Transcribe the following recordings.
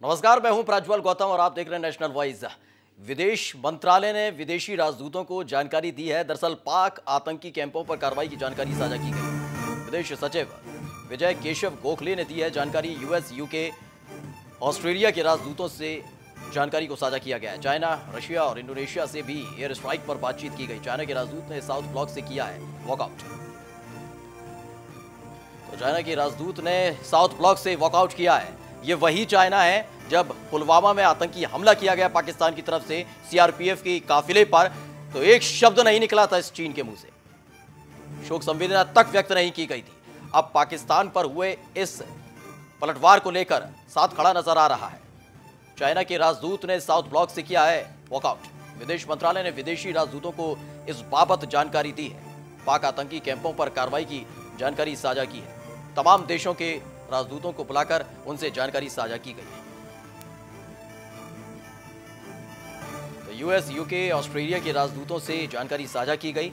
नमस्कार, मैं हूं प्रज्वल गौतम और आप देख रहे हैं नेशनल वॉइस। विदेश मंत्रालय ने विदेशी राजदूतों को जानकारी दी है। दरअसल पाक आतंकी कैंपों पर कार्रवाई की जानकारी साझा की गई। विदेश सचिव विजय केशव गोखले ने दी है जानकारी। यूएस, यूके, ऑस्ट्रेलिया के राजदूतों से जानकारी को साझा किया गया है। चाइना, रशिया और इंडोनेशिया से भी एयर स्ट्राइक पर बातचीत की गई। चाइना के राजदूत ने साउथ ब्लॉक से किया है वॉकआउट। तो चाइना के राजदूत ने साउथ ब्लॉक से वॉकआउट किया है। ये वही चाइना है जब पुलवामा में आतंकी हमला किया गया पाकिस्तान की तरफ से सीआरपीएफ की काफिले पर, तो एक शब्द नहीं निकला था इस चीन के मुंह से। शोक संवेदना तक व्यक्त नहीं की गई थी। अब पाकिस्तान पर हुए इस पलटवार को लेकर साथ खड़ा नजर आ रहा है। चाइना के राजदूत ने साउथ ब्लॉक से किया है वॉकआउट। विदेश मंत्रालय ने विदेशी राजदूतों को इस बाबत जानकारी दी है। पाक आतंकी कैंपों पर कार्रवाई की जानकारी साझा की है। तमाम देशों के राजदूतों को बुलाकर उनसे जानकारी साझा की गई है। तो यूएस, यूके, ऑस्ट्रेलिया के राजदूतों से जानकारी साझा की गई।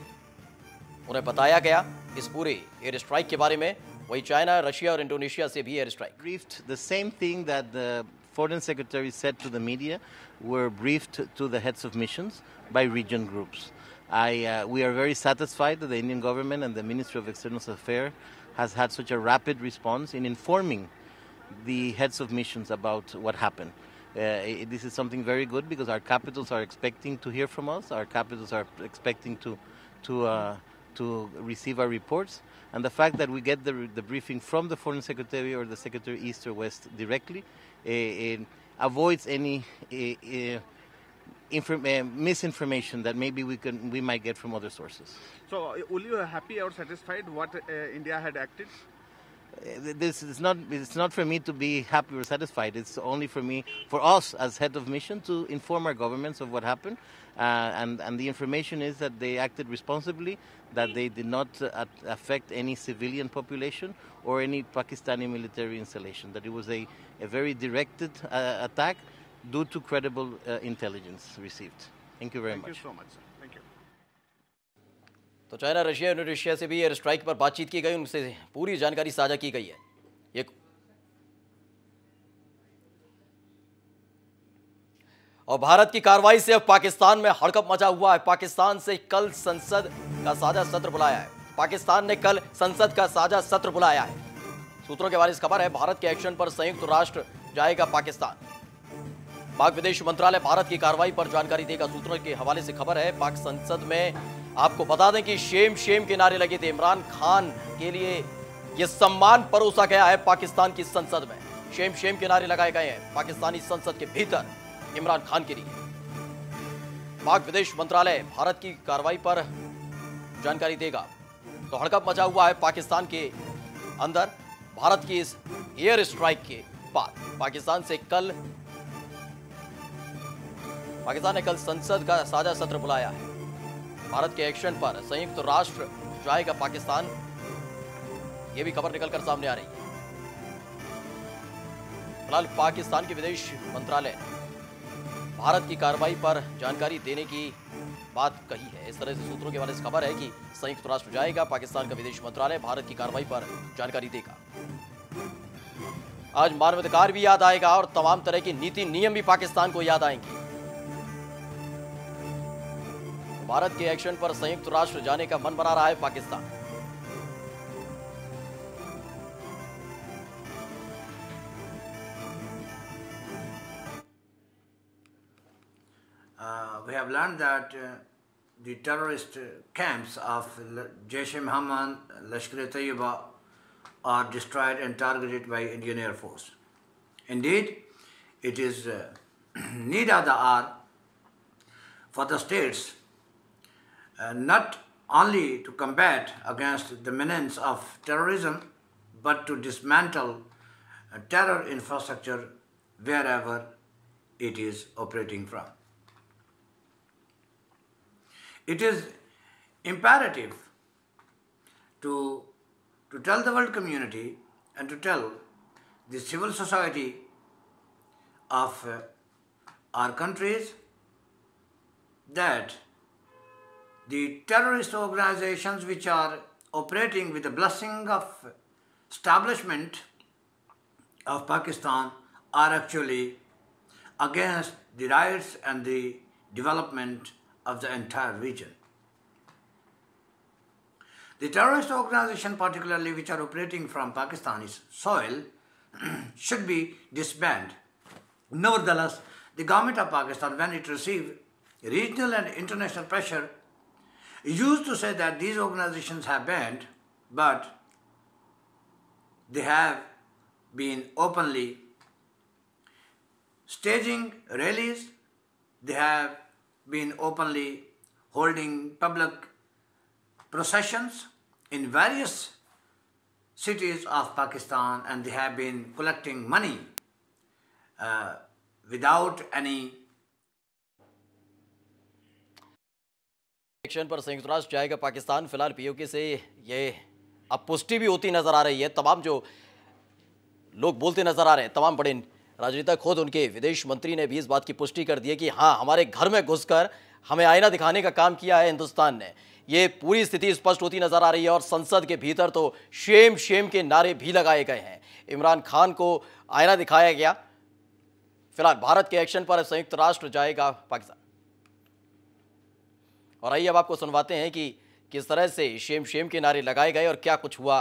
उन्हें बताया गया इस पूरे एयर स्ट्राइक के बारे में। वही चाइना, रशिया और इंडोनेशिया से भी air strike. Briefed the same thing that the foreign secretary said to the media were briefed to the heads of missions by region groups. We are very satisfied that the Indian government and the Ministry of External Affairs has had such a rapid response in informing the heads of missions about what happened. This is something very good because our capitals are expecting to hear from us. Our capitals are expecting to receive our reports. And the fact that we get the briefing from the Foreign Secretary or the Secretary East or West directly avoids any misinformation that maybe we might get from other sources. So, will you happy or satisfied what India had acted? This is not. It's not for me to be happy or satisfied. It's only for us as head of mission to inform our governments of what happened, and the information is that they acted responsibly, that they did not affect any civilian population or any Pakistani military installation. That it was a very directed attack due to credible intelligence received. Thank you very much. Thank you so much, sir. Thank you. तो China, Russia, Indonesia से भी air strike पर बातचीत की गई। उनसे पूरी जानकारी साझा की गई है। ये और भारत की कार्रवाई से अब पाकिस्तान में हड़कंप मचा हुआ है। पाकिस्तान से कल संसद का साझा सत्र बुलाया है। पाकिस्तान ने कल संसद का साझा सत्र बुलाया है। सूत्रों के हवाले से खबर है, भारत के एक्शन पर संयुक्त राष्ट्र जाएगा पाकिस्तान। पाक विदेश मंत्रालय भारत की कार्रवाई पर जानकारी देगा। सूत्रों के हवाले से खबर है, पाक संसद में आपको बता दें कि शेम शेम के नारे लगे थे। इमरान खान के लिए यह सम्मान परोसा गया है पाकिस्तान की संसद में। शेम शेम के नारे लगाए गए हैं पाकिस्तानी संसद के भीतर इमरान खान के लिए। पाक विदेश मंत्रालय भारत की कार्रवाई पर जानकारी देगा। तो हड़कंप मचा हुआ है पाकिस्तान के अंदर भारत की इस एयर स्ट्राइक के बाद। पाकिस्तान ने कल संसद का साझा सत्र बुलाया है। भारत के एक्शन पर संयुक्त राष्ट्र जाएगा पाकिस्तान, यह भी खबर निकलकर सामने आ रही है। फिलहाल पाकिस्तान के विदेश मंत्रालय ने भारत की कार्रवाई पर जानकारी देने की बात कही है। इस तरह से सूत्रों के हवाले से खबर है कि संयुक्त राष्ट्र जाएगा, पाकिस्तान का विदेश मंत्रालय भारत की कार्रवाई पर जानकारी देगा। आज मानवाधिकार भी याद आएगा और तमाम तरह की नीति नियम भी पाकिस्तान को याद आएंगे। भारत के एक्शन पर संयुक्त राष्ट्र जाने का मन बना रहा है Pakistan. We have learned that the terrorist camps of Jaish-e-Mohammed, Lashkar-e-Taiba are destroyed and targeted by Indian Air Force. Indeed, it is need of the hour for the states not only to combat against the menace of terrorism, but to dismantle terror infrastructure wherever it is operating from. It is imperative to tell the world community and to tell the civil society of our countries that the terrorist organizations which are operating with the blessing of establishment of Pakistan are actually against the rights and the development of the entire region. The terrorist organization, particularly which are operating from Pakistani soil, should be disbanded. Nevertheless, the government of Pakistan, when it received regional and international pressure, used to say that these organizations have banned, but they have been openly staging rallies, they have been openly holding public processions in various cities of Pakistan, and they have been collecting money without any action पर संयुक्त राष्ट्र जाएगा पाकिस्तान। फिलहाल PoK से ये अब पुष्टि भी होती नजर आ रही है। तमाम जो लोग बोलते नजर आ रहे हैं, तमाम बड़े राजनेता, खुद उनके विदेश मंत्री ने भी इस बात की पुष्टि कर दी है कि हाँ, हमारे घर में घुसकर हमें आईना दिखाने का काम किया है हिंदुस्तान ने। ये पूरी स्थिति स्पष्ट होती नजर आ रही है और संसद के भीतर तो शेम शेम के नारे भी लगाए गए हैं। इमरान खान को आईना दिखाया गया। फिलहाल भारत के एक्शन पर संयुक्त राष्ट्र जाएगा पाकिस्तान। और आइए अब आपको सुनवाते हैं कि किस तरह से शेम शेम के नारे लगाए गए और क्या कुछ हुआ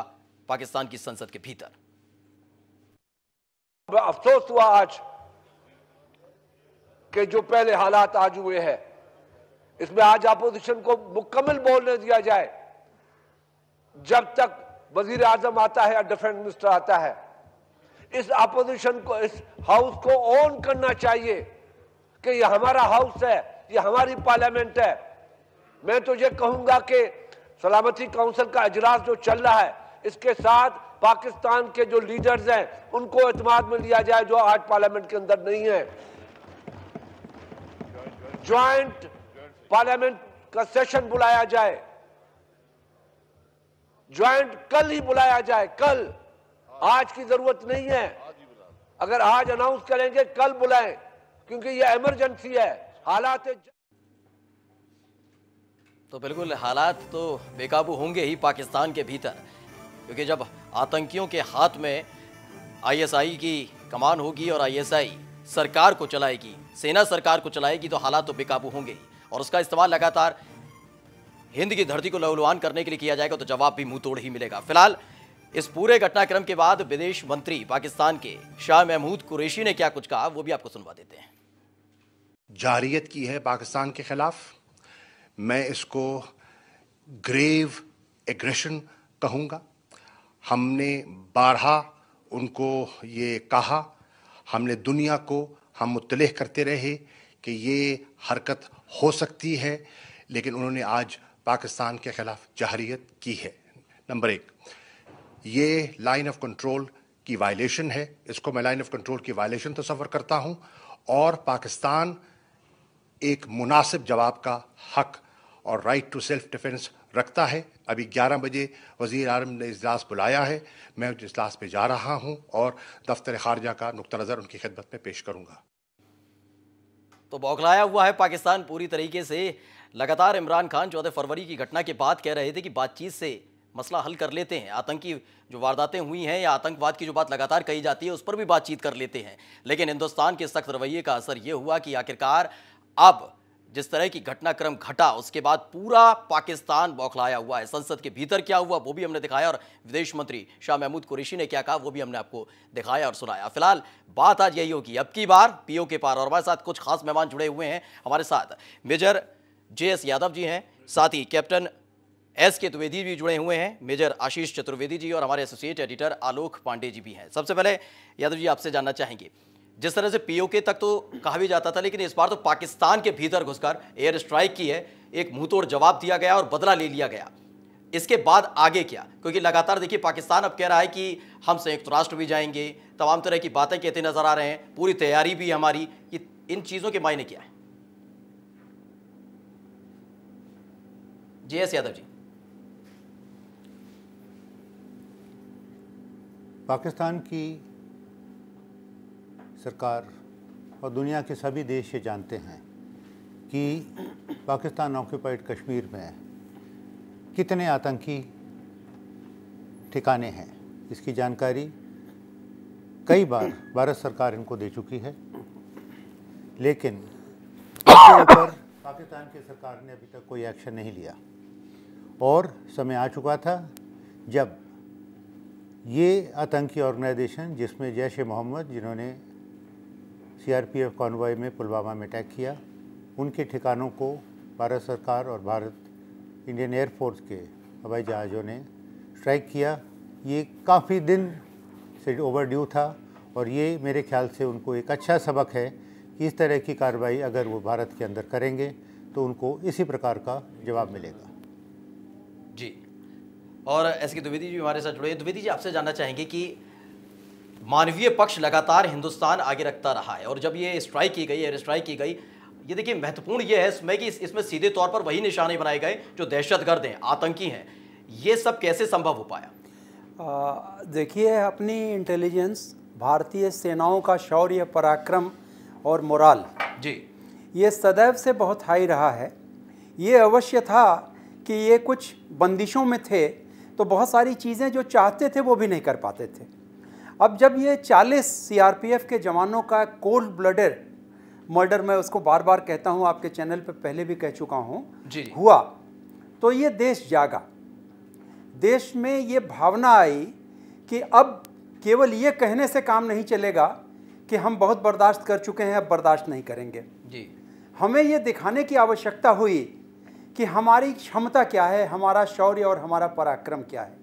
पाकिस्तान की संसद के भीतर। अफसोस हुआ आज कि जो पहले हालात आज हुए हैं, इसमें आज अपोजिशन को मुकम्मल बोलने दिया जाए। जब तक वजीर आजम आता है या डिफेंस मिनिस्टर आता है, इस अपोजिशन को, इस हाउस को ऑन करना चाहिए कि ये हमारा हाउस है, ये हमारी पार्लियामेंट है। मैं तो ये कहूंगा कि सलामती काउंसिल का इजलास जो चल रहा है, इसके साथ पाकिस्तान के जो लीडर्स हैं उनको एतमाद में लिया जाए, जो आज पार्लियामेंट के अंदर नहीं है। ज्वाइंट पार्लियामेंट का सेशन बुलाया जाए, ज्वाइंट कल ही बुलाया जाए, कल। आज की जरूरत नहीं है। अगर आज अनाउंस करेंगे कल बुलाएं, क्योंकि ये इमरजेंसी है, हालात तो बिल्कुल हालात तो बेकाबू होंगे ही पाकिस्तान के भीतर, क्योंकि जब आतंकियों के हाथ में आईएसआई की कमान होगी और आईएसआई सरकार को चलाएगी, सेना सरकार को चलाएगी, तो हालात तो बेकाबू होंगे ही। और उसका इस्तेमाल लगातार हिंद की धरती को लहूलुहान करने के लिए किया जाएगा, तो जवाब भी मुंह तोड़ ही मिलेगा। फिलहाल इस पूरे घटनाक्रम के बाद विदेश मंत्री पाकिस्तान के शाह महमूद कुरैशी ने क्या कुछ कहा, वो भी आपको सुनवा देते हैं। जारियत की है पाकिस्तान के खिलाफ, मैं इसको ग्रेव एग्रेशन कहूँगा। हमने बारहा उनको ये कहा, हमने दुनिया को हम मुत्तलिह करते रहे कि ये हरकत हो सकती है, लेकिन उन्होंने आज पाकिस्तान के खिलाफ जारियत की है। नंबर 1, ये लाइन ऑफ कंट्रोल की वायलेशन है, इसको मैं लाइन ऑफ कंट्रोल की वायलेशन तस्वर करता हूँ, और पाकिस्तान एक मुनासिब जवाब का हक और राइट टू सेल्फ डिफेंस रखता है। अभी 11 बजे वज़ीर आज़म ने इजलास बुलाया है, मैं उस इजलास पे जा रहा हूं और दफ्तर खारजा का नुक्ता नज़र उनकी खिदमत में पेश करूंगा। तो बौखलाया हुआ है पाकिस्तान पूरी तरीके से। लगातार इमरान खान 14 फरवरी की घटना के बाद कह रहे थे कि बातचीत से मसला हल कर लेते हैं, आतंकी जो वारदातें हुई हैं या आतंकवाद की जो बात लगातार कही जाती है उस पर भी बातचीत कर लेते हैं। लेकिन हिंदुस्तान के सख्त रवैये का असर ये हुआ कि आखिरकार अब जिस तरह की घटनाक्रम घटा, उसके बाद पूरा पाकिस्तान बौखलाया हुआ है। संसद के भीतर क्या हुआ वो भी हमने दिखाया, और विदेश मंत्री शाह महमूद कुरैशी ने क्या कहा वो भी हमने आपको दिखाया और सुनाया। फिलहाल बात आज यही होगी, अब की बार पीओके पार। और हमारे साथ कुछ खास मेहमान जुड़े हुए हैं। हमारे साथ मेजर JS यादव जी हैं, साथ ही कैप्टन SK द्विवेदी भी जुड़े हुए हैं, मेजर आशीष चतुर्वेदी जी, और हमारे एसोसिएट एडिटर आलोक पांडे जी भी हैं। सबसे पहले यादव जी आपसे जानना चाहेंगे, जिस तरह से पीओके तक तो कहा भी जाता था, लेकिन इस बार तो पाकिस्तान के भीतर घुसकर एयर स्ट्राइक की है, एक मुंहतोड़ जवाब दिया गया और बदला ले लिया गया। इसके बाद आगे क्या? क्योंकि लगातार देखिए पाकिस्तान अब कह रहा है कि हम संयुक्त राष्ट्र भी जाएंगे, तमाम तरह की बातें कहते नजर आ रहे हैं, पूरी तैयारी भी हमारी। इन चीजों के मायने क्या है? JS यादव जी। पाकिस्तान की सरकार और दुनिया के सभी देश ये जानते हैं कि पाकिस्तान ऑक्यूपाइड कश्मीर में कितने आतंकी ठिकाने हैं। इसकी जानकारी कई बार भारत सरकार इनको दे चुकी है, लेकिन इसके ऊपर पाकिस्तान की सरकार ने अभी तक कोई एक्शन नहीं लिया। और समय आ चुका था जब ये आतंकी ऑर्गेनाइजेशन, जिसमें जैश ए मोहम्मद, जिन्होंने सीआरपीएफ कॉन्वॉय में पुलवामा में अटैक किया, उनके ठिकानों को भारत सरकार और भारत इंडियन एयरफोर्स के हवाई जहाज़ों ने स्ट्राइक किया। ये काफ़ी दिन से ओवरड्यू था और ये मेरे ख्याल से उनको एक अच्छा सबक है कि इस तरह की कार्रवाई अगर वो भारत के अंदर करेंगे तो उनको इसी प्रकार का जवाब मिलेगा। जी, और एस के द्विवेदी जी हमारे साथ जुड़े हैं। द्विवेदी जी, आपसे जानना चाहेंगे कि मानवीय पक्ष लगातार हिंदुस्तान आगे रखता रहा है और जब ये स्ट्राइक की गई, एयर स्ट्राइक की गई, ये देखिए महत्वपूर्ण ये है इसमें कि इसमें सीधे तौर पर वही निशाने बनाए गए जो दहशतगर्द हैं, आतंकी हैं। ये सब कैसे संभव हो पाया? देखिए, अपनी इंटेलिजेंस, भारतीय सेनाओं का शौर्य, पराक्रम और मोराल जी, ये सदैव से बहुत हाई रहा है। ये अवश्य था कि ये कुछ बंदिशों में थे तो बहुत सारी चीज़ें जो चाहते थे वो भी नहीं कर पाते थे। अब जब ये 40 सीआरपीएफ के जवानों का कोल्ड ब्लडेड मर्डर, मैं उसको बार बार कहता हूँ, आपके चैनल पे पहले भी कह चुका हूँ, हुआ, तो ये देश जागा। देश में ये भावना आई कि अब केवल ये कहने से काम नहीं चलेगा कि हम बहुत बर्दाश्त कर चुके हैं, अब बर्दाश्त नहीं करेंगे जी। हमें ये दिखाने की आवश्यकता हुई कि हमारी क्षमता क्या है, हमारा शौर्य और हमारा पराक्रम क्या है।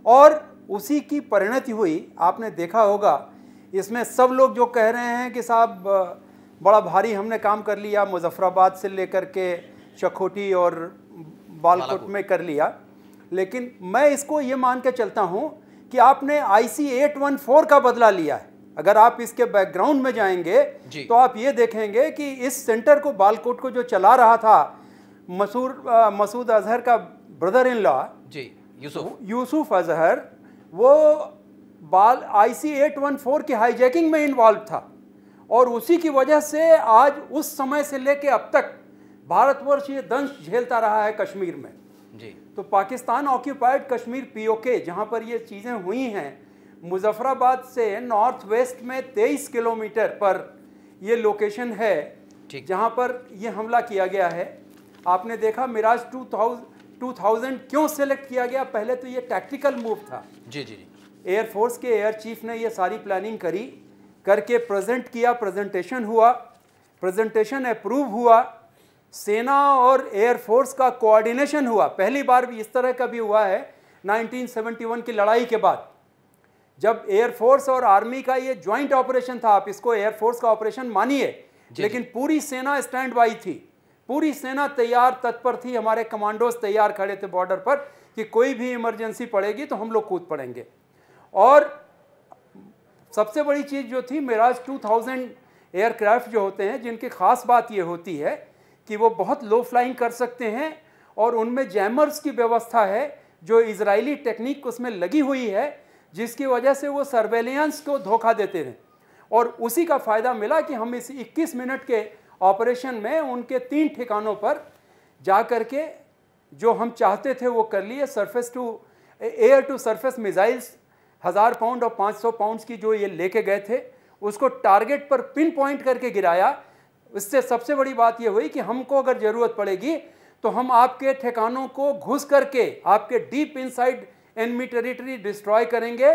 और उसी की परिणति हुई। आपने देखा होगा, इसमें सब लोग जो कह रहे हैं कि साहब बड़ा भारी हमने काम कर लिया, मुजफ्फराबाद से लेकर के चकोटी और बालाकोट में कर लिया, लेकिन मैं इसको ये मान के चलता हूँ कि आपने IC 814 का बदला लिया है। अगर आप इसके बैकग्राउंड में जाएंगे तो आप ये देखेंगे कि इस सेंटर को, बालाकोट को जो चला रहा था मसूद अजहर का ब्रदर इन लॉ जी, यूसुफ अजहर, वो IC 814 की हाईजैकिंग में इन्वॉल्व था और उसी की वजह से आज उस समय से लेके अब तक भारतवर्ष ये दंश झेलता रहा है कश्मीर में जी। तो पाकिस्तान ऑक्यूपाइड कश्मीर POK, जहाँ पर ये चीज़ें हुई हैं, मुजफ्फराबाद से नॉर्थ वेस्ट में 23 किलोमीटर पर ये लोकेशन है जहाँ पर ये हमला किया गया है। आपने देखा मिराज 2000 क्यों सेलेक्ट किया गया? पहले तो ये टैक्टिकल मूव था। जी जी जी। एयरफोर्स के एयर चीफ ने ये सारी प्लानिंग करके प्रेजेंट किया, प्रेजेंटेशन हुआ, प्रेजेंटेशन अप्रूव हुआ, सेना और एयरफोर्स का कोऑर्डिनेशन हुआ। पहली बार भी इस तरह का भी हुआ है 1971 की लड़ाई के बाद, जब एयरफोर्स और आर्मी का ये ज्वाइंट ऑपरेशन था। आप इसको एयरफोर्स का ऑपरेशन मानिए, लेकिन पूरी सेना स्टैंड बाई थी, पूरी सेना तैयार तत्पर थी। हमारे कमांडोज तैयार खड़े थे बॉर्डर पर कि कोई भी इमरजेंसी पड़ेगी तो हम लोग कूद पड़ेंगे। और सबसे बड़ी चीज़ जो थी, मिराज 2000 एयरक्राफ्ट जो होते हैं, जिनकी ख़ास बात ये होती है कि वो बहुत लो फ्लाइंग कर सकते हैं और उनमें जैमर्स की व्यवस्था है, जो इजरायली टेक्निक उसमें लगी हुई है, जिसकी वजह से वो सर्वेलियंस को धोखा देते थे। और उसी का फ़ायदा मिला कि हम इस 21 मिनट के ऑपरेशन में उनके 3 ठिकानों पर जा कर के जो हम चाहते थे वो कर लिए। Surface to air to surface missiles 1000 pound और 500 पाउंड्स की जो ये लेके गए थे, उसको टारगेट पर पिन पॉइंट करके गिराया। इससे सबसे बड़ी बात ये हुई कि हमको अगर ज़रूरत पड़ेगी तो हम आपके ठिकानों को घुस करके आपके deep inside enemy territory destroy करेंगे,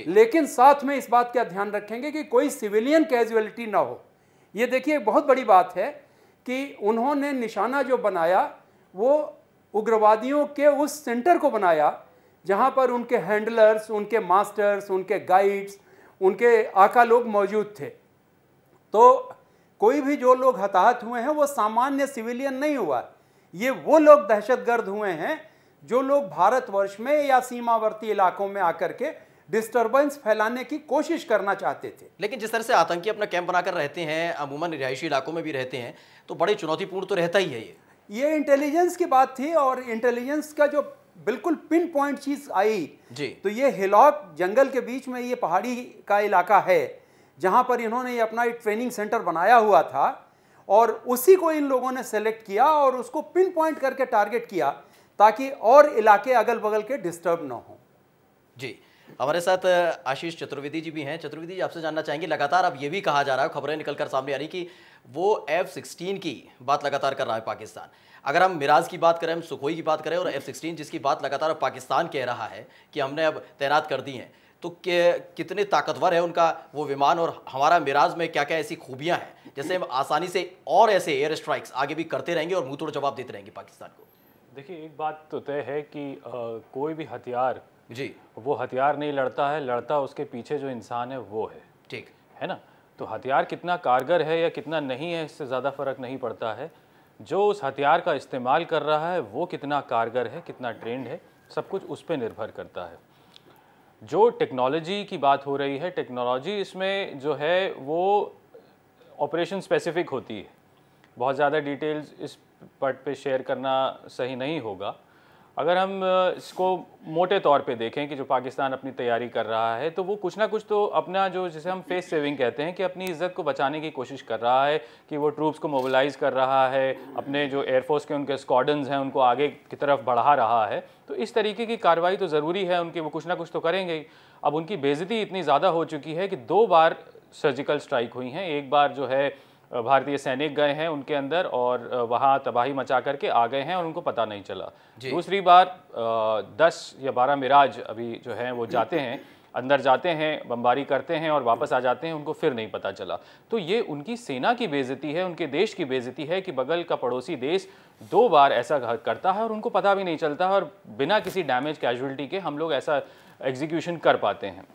लेकिन साथ में इस बात का ध्यान रखेंगे कि कोई सिविलियन कैजुअलिटी ना हो। ये देखिए बहुत बड़ी बात है कि उन्होंने निशाना जो बनाया वो उग्रवादियों के उस सेंटर को बनाया जहाँ पर उनके हैंडलर्स, उनके मास्टर्स, उनके गाइड्स, उनके आका लोग मौजूद थे। तो कोई भी जो लोग हताहत हुए हैं वो सामान्य सिविलियन नहीं हुआ, ये वो लोग दहशतगर्द हुए हैं जो लोग भारतवर्ष में या सीमावर्ती इलाकों में आकर के डिस्टर्बेंस फैलाने की कोशिश करना चाहते थे। लेकिन जिस तरह से आतंकी अपना कैंप बनाकर रहते हैं, अमूमन रिहायशी इलाकों में भी रहते हैं, तो बड़ी चुनौतीपूर्ण तो रहता ही है ये इंटेलिजेंस की बात थी। और इंटेलिजेंस का जो बिल्कुल पिन पॉइंट चीज आई जी, तो ये हिलॉक जंगल के बीच में ये पहाड़ी का इलाका है जहां पर इन्होंने ये अपना एक ट्रेनिंग सेंटर बनाया हुआ था और उसी को इन लोगों ने सेलेक्ट किया और उसको पिन पॉइंट करके टारगेट किया ताकि और इलाके अगल बगल के डिस्टर्ब ना हो। जी, हमारे साथ आशीष चतुर्वेदी जी भी हैं। चतुर्वेदी जी, आपसे जानना चाहेंगे, लगातार अब ये भी कहा जा रहा है, खबरें निकलकर सामने आ रही कि वो F-16 की बात लगातार कर रहा है पाकिस्तान। अगर हम मिराज की बात करें, हम सुखोई की बात करें, और F-16 जिसकी बात लगातार पाकिस्तान कह रहा है कि हमने अब तैनात कर दी हैं, तो कितने ताकतवर है उनका वो विमान, और हमारा मिराज में क्या क्या ऐसी खूबियाँ हैं जैसे हम आसानी से और ऐसे एयर स्ट्राइक्स आगे भी करते रहेंगे और मुँह तोड़ जवाब देते रहेंगे पाकिस्तान को? देखिए, एक बात तो तय है कि कोई भी हथियार जी, वो हथियार नहीं लड़ता है, लड़ता उसके पीछे जो इंसान है वो है। ठीक है ना? तो हथियार कितना कारगर है या कितना नहीं है, इससे ज़्यादा फ़र्क नहीं पड़ता है। जो उस हथियार का इस्तेमाल कर रहा है वो कितना कारगर है, कितना ट्रेंड है, सब कुछ उस पर निर्भर करता है। जो टेक्नोलॉजी की बात हो रही है, टेक्नोलॉजी इसमें जो है वो ऑपरेशन स्पेसिफिक होती है। बहुत ज़्यादा डिटेल्स इस पार्ट पे शेयर करना सही नहीं होगा। अगर हम इसको मोटे तौर पे देखें कि जो पाकिस्तान अपनी तैयारी कर रहा है, तो वो कुछ ना कुछ तो अपना जो, जिसे हम फेस सेविंग कहते हैं, कि अपनी इज्जत को बचाने की कोशिश कर रहा है, कि वो ट्रूप्स को मोबिलाइज़ कर रहा है, अपने जो एयरफोर्स के उनके स्क्वाड्रन्स हैं उनको आगे की तरफ बढ़ा रहा है। तो इस तरीके की कार्रवाई तो ज़रूरी है उनकी, वो कुछ ना कुछ तो करेंगे ही। अब उनकी बेइज्जती इतनी ज़्यादा हो चुकी है कि 2 बार सर्जिकल स्ट्राइक हुई हैं। एक बार जो है भारतीय सैनिक गए हैं उनके अंदर और वहाँ तबाही मचा करके आ गए हैं और उनको पता नहीं चला। दूसरी बार 10 या 12 मिराज अभी जो हैं वो जाते हैं, अंदर जाते हैं, बमबारी करते हैं और वापस आ जाते हैं, उनको फिर नहीं पता चला। तो ये उनकी सेना की बेइज्जती है, उनके देश की बेइज्जती है कि बगल का पड़ोसी देश 2 बार ऐसा करता है और उनको पता भी नहीं चलता है, और बिना किसी डैमेज कैजुअलिटी के हम लोग ऐसा एग्जीक्यूशन कर पाते हैं।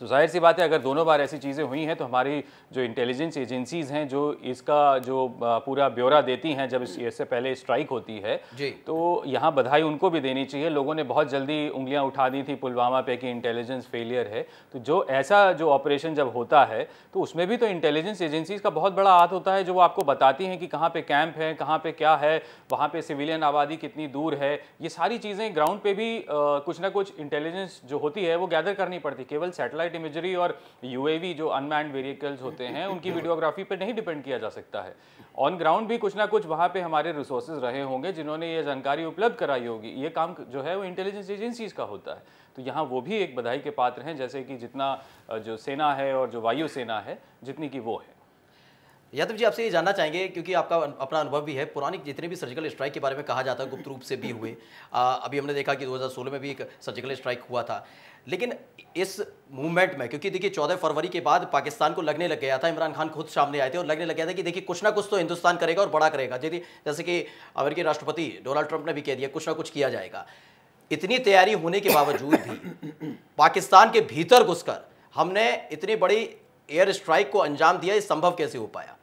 तो जाहिर सी बात है, अगर दोनों बार ऐसी चीज़ें हुई हैं तो हमारी जो इंटेलिजेंस एजेंसीज़ हैं, जो इसका जो पूरा ब्यौरा देती हैं जब इससे पहले स्ट्राइक होती है, तो यहाँ बधाई उनको भी देनी चाहिए। लोगों ने बहुत जल्दी उंगलियाँ उठा दी थी पुलवामा पे कि इंटेलिजेंस फेलियर है। तो जो ऐसा जो ऑपरेशन जब होता है तो उसमें भी तो इंटेलिजेंस एजेंसीज़ का बहुत बड़ा हाथ होता है, जो वो आपको बताती हैं कि कहाँ पर कैंप है, कहाँ पर क्या है, वहाँ पर सिविलियन आबादी कितनी दूर है। ये सारी चीज़ें ग्राउंड पर भी कुछ ना कुछ इंटेलिजेंस जो होती है वो गैदर करनी पड़ती। केवल सैटेलाइट इमेजरी और यूएवी जो अनमैन्ड व्हीकल्स होते हैं उनकी वीडियोग्राफी पे नहीं डिपेंड किया जा सकता है। ऑन ग्राउंड भी कुछ ना कुछ वहाँ पे हमारे रिसोर्सेज रहे होंगे जिन्होंने ये जानकारी उपलब्ध कराई होगी। ये काम जो है वो इंटेलिजेंस एजेंसीज का होता है। तो यहाँ वो भी एक बधाई के पात्र हैं, जैसे कि जितना जो सेना है और जो वायु सेना है जितनी की वो है। यादव जी, आपसे ये जानना चाहेंगे, क्योंकि आपका अपना अनुभव भी है, पुरानी जितने भी सर्जिकल स्ट्राइक के बारे में कहा जाता है गुप्त रूप से भी हुए। अभी हमने देखा कि 2016 में भी एक सर्जिकल स्ट्राइक हुआ था। लेकिन इस मूवमेंट में, क्योंकि देखिए 14 फरवरी के बाद पाकिस्तान को लगने लग गया था, इमरान खान खुद सामने आए थे और लगने लग गया था कि देखिए कुछ ना कुछ तो हिंदुस्तान करेगा और बड़ा करेगा। जैसे कि अमेरिकी राष्ट्रपति डोनाल्ड ट्रंप ने भी कह दिया कुछ ना कुछ किया जाएगा। इतनी तैयारी होने के बावजूद भी पाकिस्तान के भीतर घुसकर हमने इतनी बड़ी एयर स्ट्राइक को अंजाम दिया, ये संभव कैसे हो पाया?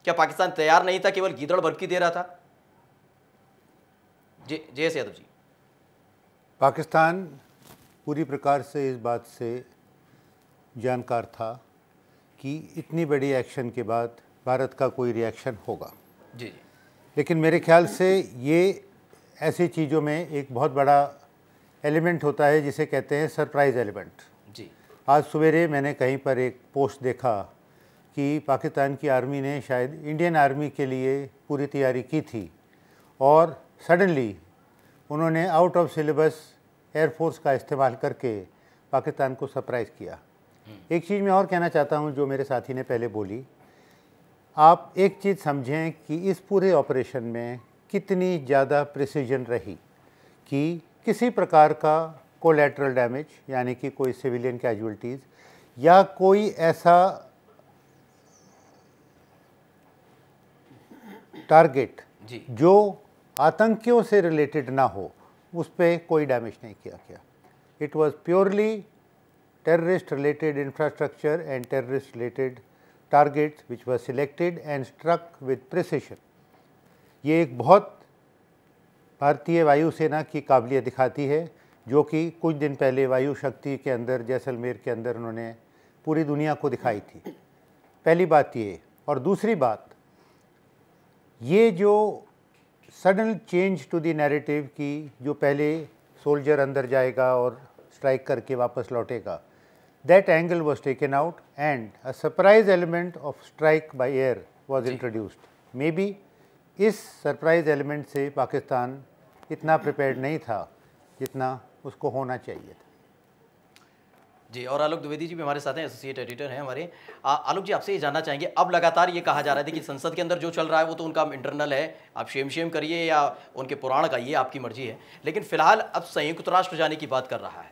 क्या पाकिस्तान तैयार नहीं था, केवल गीदड़ भड़की दे रहा था? G S Yadav ji. पाकिस्तान पूरी प्रकार से इस बात से जानकार था कि इतनी बड़ी एक्शन के बाद भारत का कोई रिएक्शन होगा। जी। लेकिन मेरे ख्याल से ये ऐसी चीज़ों में एक बहुत बड़ा एलिमेंट होता है जिसे कहते हैं सरप्राइज़ एलिमेंट। जी। आज सवेरे मैंने कहीं पर एक पोस्ट देखा कि पाकिस्तान की आर्मी ने शायद इंडियन आर्मी के लिए पूरी तैयारी की थी और सडनली उन्होंने आउट ऑफ सिलेबस एयरफोर्स का इस्तेमाल करके पाकिस्तान को सरप्राइज़ किया। एक चीज़ मैं और कहना चाहता हूं जो मेरे साथी ने पहले बोली। आप एक चीज़ समझें कि इस पूरे ऑपरेशन में कितनी ज़्यादा प्रिसीजन रही कि किसी प्रकार का कोलैटरल डैमेज, यानी कि कोई सिविलियन कैजुअल्टीज़ या कोई ऐसा टारगेट जो आतंकियों से रिलेटेड ना हो, उस पर कोई डैमेज नहीं किया गया। It was purely terrorist related infrastructure and terrorist related targets which were selected and struck with precision. ये एक बहुत भारतीय वायुसेना की काबिलियत दिखाती है, जो कि कुछ दिन पहले वायु शक्ति के अंदर जैसलमेर के अंदर उन्होंने पूरी दुनिया को दिखाई थी। पहली बात ये। और दूसरी बात, ये जो sudden change to the narrative की जो पहले सोल्जर अंदर जाएगा और स्ट्राइक करके वापस लौटेगा, that angle was taken out and a surprise element of strike by air was introduced. Maybe इस सरप्राइज एलिमेंट से पाकिस्तान इतना प्रिपेयर्ड नहीं था जितना उसको होना चाहिए था। जी, और आलोक द्विवेदी जी भी हमारे साथ हैं, एसोसिएट एडिटर हैं हमारे। आलोक जी, आपसे ये जानना चाहेंगे, अब लगातार ये कहा जा रहा है कि संसद के अंदर जो चल रहा है वो तो उनका इंटरनल है, आप शेम करिए या उनके पुराण का, ये आपकी मर्जी है, लेकिन फिलहाल अब संयुक्त राष्ट्र जाने की बात कर रहा है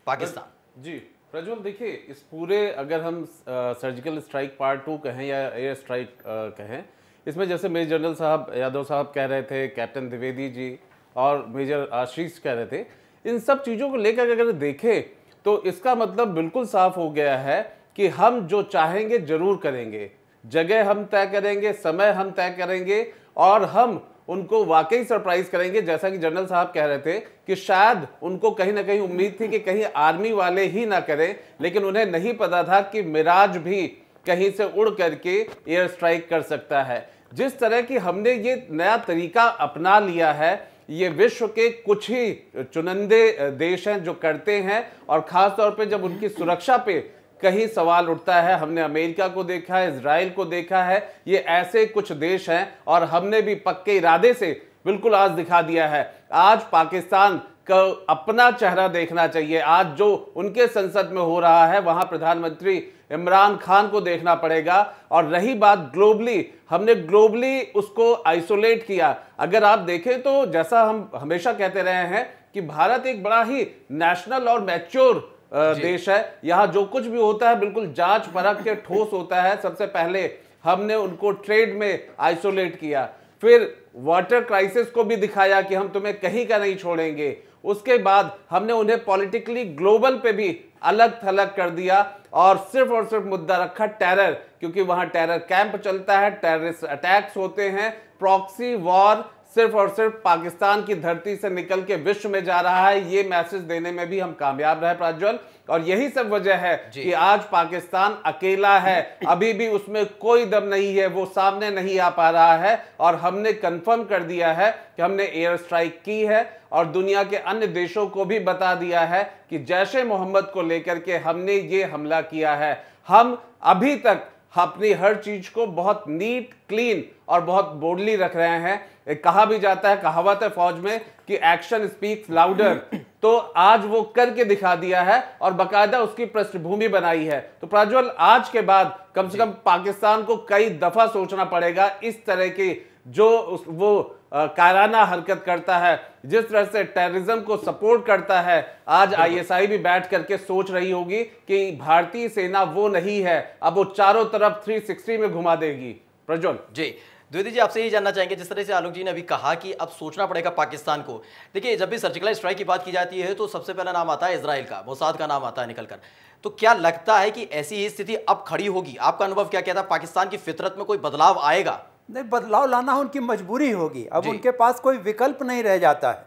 पाकिस्तान। जी प्रज्वल, देखिए इस पूरे, अगर हम सर्जिकल स्ट्राइक पार्ट 2 कहें या एयर स्ट्राइक कहें, इसमें जैसे मेजर जनरल साहब यादव साहब कह रहे थे, कैप्टन द्विवेदी जी और मेजर आशीष कह रहे थे, इन सब चीज़ों को लेकर अगर देखें तो इसका मतलब बिल्कुल साफ हो गया है कि हम जो चाहेंगे जरूर करेंगे, जगह हम तय करेंगे, समय हम तय करेंगे और हम उनको वाकई सरप्राइज करेंगे। जैसा कि जनरल साहब कह रहे थे कि शायद उनको कहीं ना कहीं उम्मीद थी कि कहीं आर्मी वाले ही ना करें, लेकिन उन्हें नहीं पता था कि मिराज भी कहीं से उड़ करके एयर स्ट्राइक कर सकता है। जिस तरह की हमने ये नया तरीका अपना लिया है, ये विश्व के कुछ ही चुनिंदे देश हैं जो करते हैं, और ख़ास तौर पे जब उनकी सुरक्षा पे कहीं सवाल उठता है। हमने अमेरिका को देखा है, इजराइल को देखा है, ये ऐसे कुछ देश हैं, और हमने भी पक्के इरादे से बिल्कुल आज दिखा दिया है। आज पाकिस्तान को अपना चेहरा देखना चाहिए। आज जो उनके संसद में हो रहा है वहाँ प्रधानमंत्री इमरान खान को देखना पड़ेगा। और रही बात ग्लोबली, हमने ग्लोबली उसको आइसोलेट किया। अगर आप देखें तो जैसा हम हमेशा कहते रहे हैं कि भारत एक बड़ा ही नेशनल और मैच्योर देश है। यहाँ जो कुछ भी होता है बिल्कुल जांच परख के ठोस होता है। सबसे पहले हमने उनको ट्रेड में आइसोलेट किया, फिर वाटर क्राइसिस को भी दिखाया कि हम तुम्हें कहीं का नहीं छोड़ेंगे। उसके बाद हमने उन्हें पॉलिटिकली ग्लोबल पे भी अलग थलग कर दिया और सिर्फ मुद्दा रखा टेरर, क्योंकि वहां टेरर कैंप चलता है, टेररिस्ट अटैक्स होते हैं। प्रॉक्सी वॉर सिर्फ और सिर्फ पाकिस्तान की धरती से निकल के विश्व में जा रहा है, ये मैसेज देने में भी हम कामयाब रहे प्रज्वल। और यही सब वजह है कि आज पाकिस्तान अकेला है, अभी भी उसमें कोई दम नहीं है, वो सामने नहीं आ पा रहा है। और हमने कंफर्म कर दिया है कि हमने एयर स्ट्राइक की है और दुनिया के अन्य देशों को भी बता दिया है कि जैश ए मोहम्मद को लेकर के हमने ये हमला किया है। हम अभी तक अपनी हर चीज को बहुत नीट, क्लीन और बहुत बोल्डली रख रहे हैं। कहा भी जाता है, कहावत है फौज में कि एक्शन स्पीक्स लाउडर, तो आज वो करके दिखा दिया है और बकायदा उसकी पृष्ठभूमि बनाई है। तो प्रज्वल, आज के बाद कम से कम पाकिस्तान को कई दफा सोचना पड़ेगा इस तरह की जो वो कायराना हरकत करता है, जिस तरह से टेररिज्म को सपोर्ट करता है। आज आईएसआई भी बैठ करके सोच रही होगी कि भारतीय सेना वो नहीं है, अब वो चारों तरफ 360 में घुमा देगी। प्रज्वल जी, द्विवेदी जी, आपसे यही जानना चाहेंगे, जिस तरह से आलोक जी ने अभी कहा कि अब सोचना पड़ेगा पाकिस्तान को। देखिए, जब भी सर्जिकल स्ट्राइक की बात की जाती है तो सबसे पहला नाम आता है इजराइल का, मोसाद का नाम आता है निकलकर। तो क्या लगता है कि ऐसी ही स्थिति अब खड़ी होगी? आपका अनुभव क्या कहता है? पाकिस्तान की फितरत में कोई बदलाव आएगा? नहीं, बदलाव लाना उनकी मजबूरी होगी। अब उनके पास कोई विकल्प नहीं रह जाता है।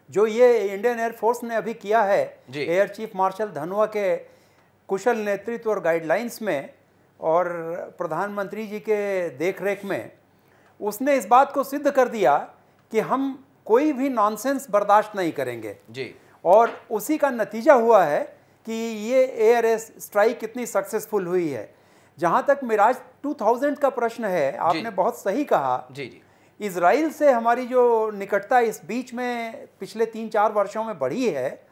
जो ये इंडियन एयरफोर्स ने अभी किया है एयर चीफ मार्शल धनोआ के कुशल नेतृत्व और गाइडलाइंस में और प्रधानमंत्री जी के देखरेख में, उसने इस बात को सिद्ध कर दिया कि हम कोई भी नॉनसेंस बर्दाश्त नहीं करेंगे जी। और उसी का नतीजा हुआ है कि ये एयर स्ट्राइक कितनी सक्सेसफुल हुई है। जहाँ तक मिराज 2000 का प्रश्न है, आपने बहुत सही कहा जी। इजराइल से हमारी जो निकटता इस बीच में पिछले 3-4 वर्षों में बढ़ी है,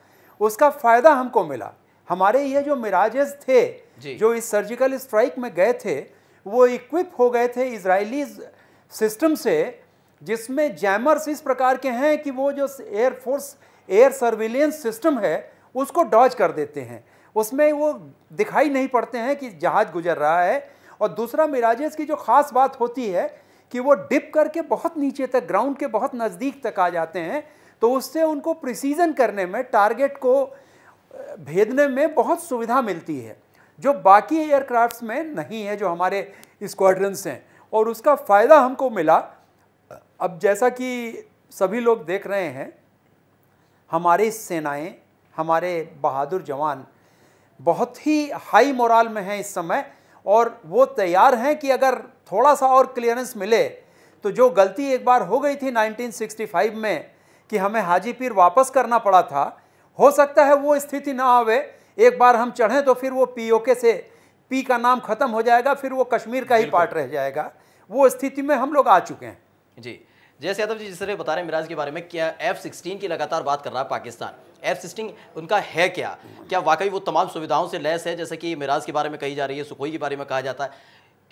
उसका फ़ायदा हमको मिला। हमारे ये जो मिराजेस थे जो इस सर्जिकल स्ट्राइक में गए थे, वो इक्विप हो गए थे इजरायली सिस्टम से, जिसमें जैमर्स इस प्रकार के हैं कि वो जो एयरफोर्स एयर सर्विलेंस सिस्टम है उसको डॉज कर देते हैं, उसमें वो दिखाई नहीं पड़ते हैं कि जहाज़ गुजर रहा है। और दूसरा, मिराजेस की जो ख़ास बात होती है कि वो डिप करके बहुत नीचे तक, ग्राउंड के बहुत नज़दीक तक आ जाते हैं, तो उससे उनको प्रिसीजन करने में, टारगेट को भेदने में बहुत सुविधा मिलती है, जो बाकी एयरक्राफ्ट्स में नहीं है, जो हमारे स्क्वाड्रन्स हैं। और उसका फ़ायदा हमको मिला। अब जैसा कि सभी लोग देख रहे हैं, हमारी सेनाएं, हमारे बहादुर जवान बहुत ही हाई मोराल में हैं इस समय, और वो तैयार हैं कि अगर थोड़ा सा और क्लियरेंस मिले तो जो गलती एक बार हो गई थी 1965 में कि हमें हाजीपीर वापस करना पड़ा था, हो सकता है वो स्थिति ना आवे। एक बार हम चढ़ें तो फिर वो पीओके से पी का नाम खत्म हो जाएगा, फिर वो कश्मीर का ही पार्ट रह जाएगा। वो स्थिति में हम लोग आ चुके हैं जी। जैसे यादव जी जिस तरह बता रहे हैं मिराज के बारे में, क्या F-16 की लगातार बात कर रहा है पाकिस्तान, F-16 उनका है क्या? क्या वाकई वो तमाम सुविधाओं से लैस है, जैसे कि मिराज के बारे में कही जा रही है, सुखोई के बारे में कहा जाता है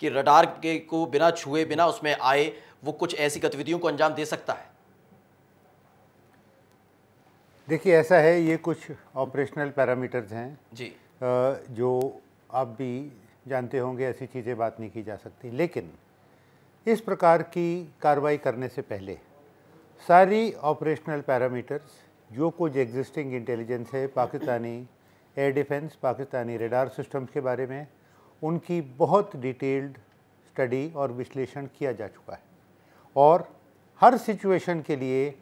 कि रडार के को बिना छुए, बिना उसमें आए वो कुछ ऐसी गतिविधियों को अंजाम दे सकता है? देखिए, ऐसा है, ये कुछ ऑपरेशनल पैरामीटर्स हैं जी, जो आप भी जानते होंगे, ऐसी चीज़ें बात नहीं की जा सकती। लेकिन इस प्रकार की कार्रवाई करने से पहले सारी ऑपरेशनल पैरामीटर्स, जो कुछ एग्जिस्टिंग इंटेलिजेंस है Pakistani air defence, Pakistani radar systems के बारे में, उनकी बहुत डिटेल्ड स्टडी और विश्लेषण किया जा चुका है। और हर सिचुएशन के लिए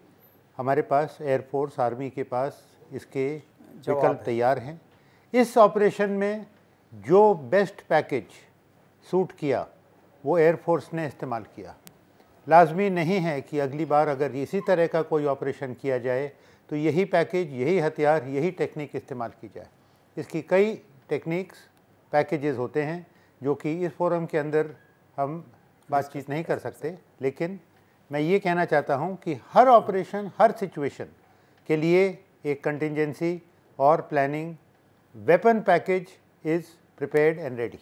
हमारे पास एयरफोर्स, आर्मी के पास इसके विकल्प तैयार हैं। इस ऑपरेशन में जो बेस्ट पैकेज सूट किया वो एयरफोर्स ने इस्तेमाल किया। लाजमी नहीं है कि अगली बार अगर इसी तरह का कोई ऑपरेशन किया जाए तो यही पैकेज, यही हथियार, यही टेक्निक इस्तेमाल की जाए। इसकी कई टेक्निक्स, पैकेजेस होते हैं जो कि इस फोरम के अंदर हम बातचीत नहीं कर सकते। लेकिन मैं ये कहना चाहता हूँ कि हर ऑपरेशन, हर सिचुएशन के लिए एक कंटिंजेंसी और planning weapon package is prepared and ready.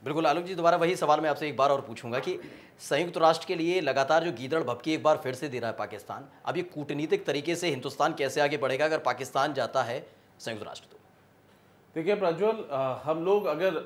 बिल्कुल आलोक जी, दोबारा वही सवाल मैं आपसे एक बार और पूछूंगा कि संयुक्त राष्ट्र के लिए लगातार जो गीदड़ भभकी एक बार फिर से दे रहा है पाकिस्तान, अब ये कूटनीतिक तरीके से हिंदुस्तान कैसे आगे बढ़ेगा अगर पाकिस्तान जाता है संयुक्त राष्ट्र? तो देखिए प्रज्वल, हम लोग अगर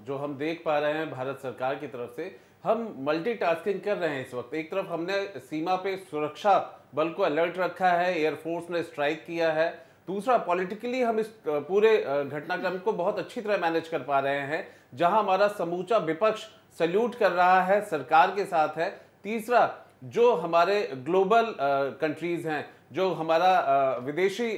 जो हम देख पा रहे हैं भारत सरकार की तरफ से, हम मल्टीटास्किंग कर रहे हैं इस वक्त। एक तरफ हमने सीमा पे सुरक्षा बल को अलर्ट रखा है, एयरफोर्स ने स्ट्राइक किया है। दूसरा, पॉलिटिकली हम इस पूरे घटनाक्रम को बहुत अच्छी तरह मैनेज कर पा रहे हैं, जहां हमारा समूचा विपक्ष सल्यूट कर रहा है, सरकार के साथ है। तीसरा, जो हमारे ग्लोबल कंट्रीज हैं, जो हमारा विदेशी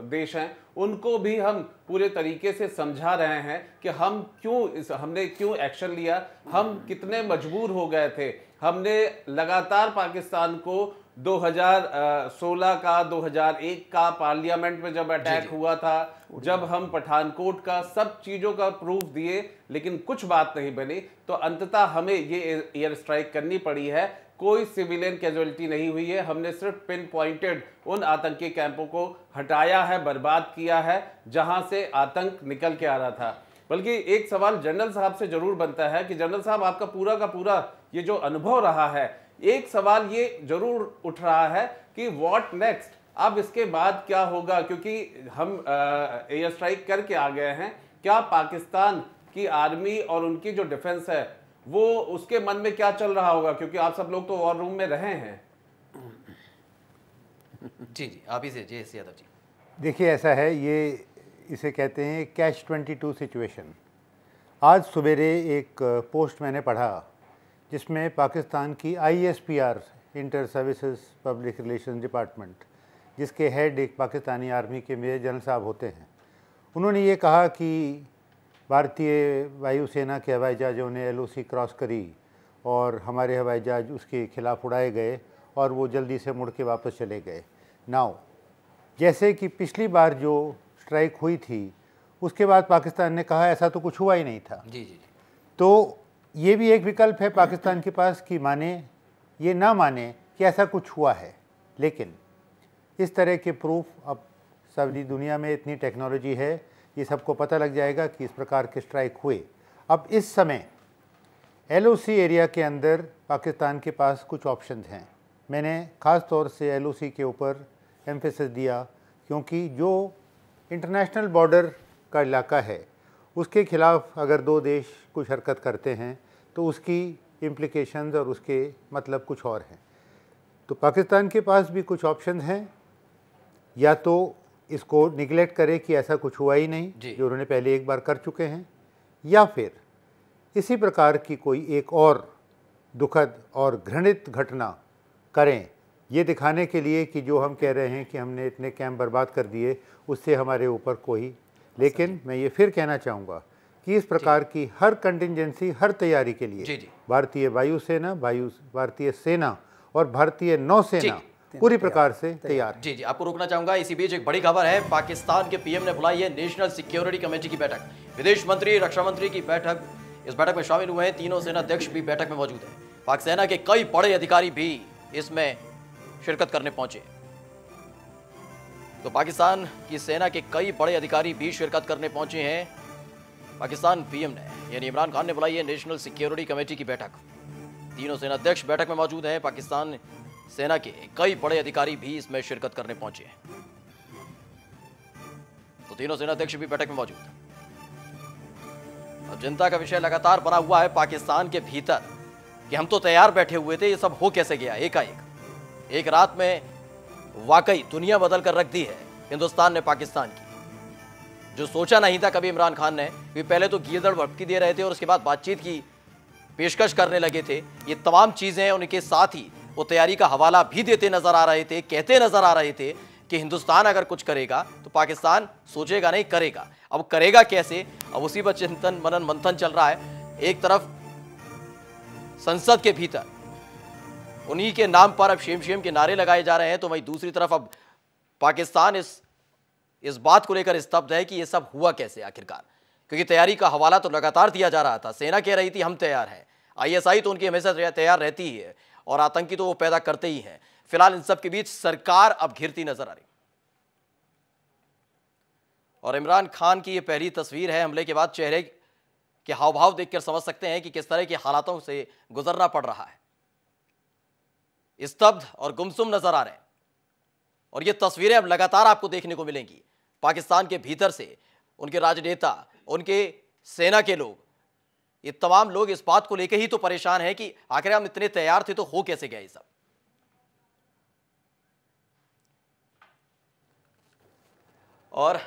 देश हैं, उनको भी हम पूरे तरीके से समझा रहे हैं कि हमने क्यों एक्शन लिया, हम कितने मजबूर हो गए थे। हमने लगातार पाकिस्तान को 2016 का, 2001 का पार्लियामेंट में जब अटैक हुआ था, जब हम पठानकोट का, सब चीज़ों का प्रूफ दिए, लेकिन कुछ बात नहीं बनी, तो अंततः हमें ये एयर स्ट्राइक करनी पड़ी है। कोई सिविलियन कैजुअलिटी नहीं हुई है, हमने सिर्फ पिन पॉइंटेड उन आतंकी कैंपों को हटाया है, बर्बाद किया है, जहां से आतंक निकल के आ रहा था। बल्कि एक सवाल जनरल साहब से जरूर बनता है कि जनरल साहब, आपका पूरा का पूरा ये जो अनुभव रहा है, एक सवाल ये जरूर उठ रहा है कि व्हाट नेक्स्ट, अब इसके बाद क्या होगा? क्योंकि हम एयर स्ट्राइक करके आ गए हैं, क्या पाकिस्तान की आर्मी और उनकी जो डिफेंस है वो, उसके मन में क्या चल रहा होगा? क्योंकि आप सब लोग तो वॉर रूम में रहे हैं। जी जी, आप ही से जी यादव जी। देखिए, ऐसा है, ये इसे कहते हैं कैच 22 सिचुएशन। आज सवेरे एक पोस्ट मैंने पढ़ा जिसमें पाकिस्तान की ISPR, inter services public relation department, जिसके हेड एक पाकिस्तानी आर्मी के मेजर जनरल साहब होते हैं, उन्होंने ये कहा कि भारतीय वायुसेना के हवाई जहाज़ों ने LOC क्रॉस करी और हमारे हवाई जहाज़ उसके खिलाफ उड़ाए गए और वो जल्दी से मुड़ के वापस चले गए। नाउ, जैसे कि पिछली बार जो स्ट्राइक हुई थी उसके बाद पाकिस्तान ने कहा ऐसा तो कुछ हुआ ही नहीं था। जी जी। तो ये भी एक विकल्प है पाकिस्तान के पास कि माने ये ना माने कि ऐसा कुछ हुआ है, लेकिन इस तरह के प्रूफ अब सारी दुनिया में इतनी टेक्नोलॉजी है, ये सबको पता लग जाएगा कि इस प्रकार के स्ट्राइक हुए। अब इस समय LOC एरिया के अंदर पाकिस्तान के पास कुछ ऑप्शंस हैं। मैंने ख़ास तौर से LOC के ऊपर एम्फेसिस दिया क्योंकि जो इंटरनेशनल बॉर्डर का इलाका है उसके खिलाफ अगर दो देश कुछ हरकत करते हैं तो उसकी इम्प्लिकेशंस और उसके मतलब कुछ और हैं। तो पाकिस्तान के पास भी कुछ ऑप्शन हैं, या तो इसको निगलेक्ट करे कि ऐसा कुछ हुआ ही नहीं, जो उन्होंने पहले एक बार कर चुके हैं, या फिर इसी प्रकार की कोई एक और दुखद और घृणित घटना करें, ये दिखाने के लिए कि जो हम कह रहे हैं कि हमने इतने कैंप बर्बाद कर दिए उससे हमारे ऊपर कोई। लेकिन मैं ये फिर कहना चाहूँगा कि इस प्रकार की हर कंटिंजेंसी, हर तैयारी के लिए भारतीय वायुसेना, भारतीय सेना और भारतीय नौसेना पूरी प्रकार से तैयार है। जी जी, आपको रोकना चाहूंगा। इसी बीच एक बड़ी खबर है, पाकिस्तान के PM ने बुलाई है नेशनल सिक्योरिटी कमेटी की बैठक। विदेश मंत्री, रक्षा मंत्री की बैठक, इस बैठक में शामिल हुए हैं, तीनों सेनाध्यक्ष भी बैठक में मौजूद हैं। पाक सेना के कई बड़े अधिकारी भी इसमें शिरकत करने पहुंचे। तो पाकिस्तान की सेना के कई बड़े अधिकारी भी शिरकत करने पहुंचे हैं। पाकिस्तान पीएम ने यानी इमरान खान ने बुलाई है नेशनल सिक्योरिटी कमेटी की बैठक। तीनों सेनाध्यक्ष बैठक में मौजूद हैं। पाकिस्तान सेना के कई बड़े अधिकारी भी इसमें शिरकत करने पहुंचे हैं। तो तीनों सेनाध्यक्ष भी बैठक में मौजूद हैं। अब चिंता का विषय लगातार बना हुआ है पाकिस्तान के भीतर कि हम तो तैयार बैठे हुए थे, ये सब हो कैसे गया एकाएक। एक रात में वाकई दुनिया बदल कर रख दी है हिंदुस्तान ने पाकिस्तान की। जो सोचा नहीं था कभी इमरान खान ने, वे पहले तो गिरदड़ भटकी दे रहे थे और उसके बाद बातचीत की पेशकश करने लगे थे। ये तमाम चीजें उनके साथ ही वो तैयारी का हवाला भी देते नजर आ रहे थे, कहते नजर आ रहे थे कि हिंदुस्तान अगर कुछ करेगा तो पाकिस्तान सोचेगा नहीं, करेगा। अब करेगा कैसे, अब उसी पर चिंतन मनन मंथन चल रहा है। एक तरफ संसद के भीतर उन्हीं के नाम पर अब शेम के नारे लगाए जा रहे हैं, तो वहीं दूसरी तरफ अब पाकिस्तान इस बात को लेकर स्तब्ध है कि ये सब हुआ कैसे आखिरकार, क्योंकि तैयारी का हवाला तो लगातार दिया जा रहा था। सेना कह रही थी हम तैयार हैं, आईएसआई तो उनकी हमेशा तैयार रहती ही है और आतंकी तो वो पैदा करते ही हैं। फिलहाल इन सब के बीच सरकार अब घिरती नजर आ रही और इमरान खान की ये पहली तस्वीर है। हमले के बाद चेहरे के हाव भाव देखकर समझ सकते हैं कि किस तरह के हालातों से गुजरना पड़ रहा है। स्तब्ध और गुमसुम नजर आ रहे हैं और ये तस्वीरें अब लगातार आपको देखने को मिलेंगी। पाकिस्तान के भीतर से उनके राजनेता, उनके सेना के लोग, ये तमाम लोग इस बात को लेकर ही तो परेशान हैं कि आखिर हम इतने तैयार थे तो हो कैसे गया ये सब। और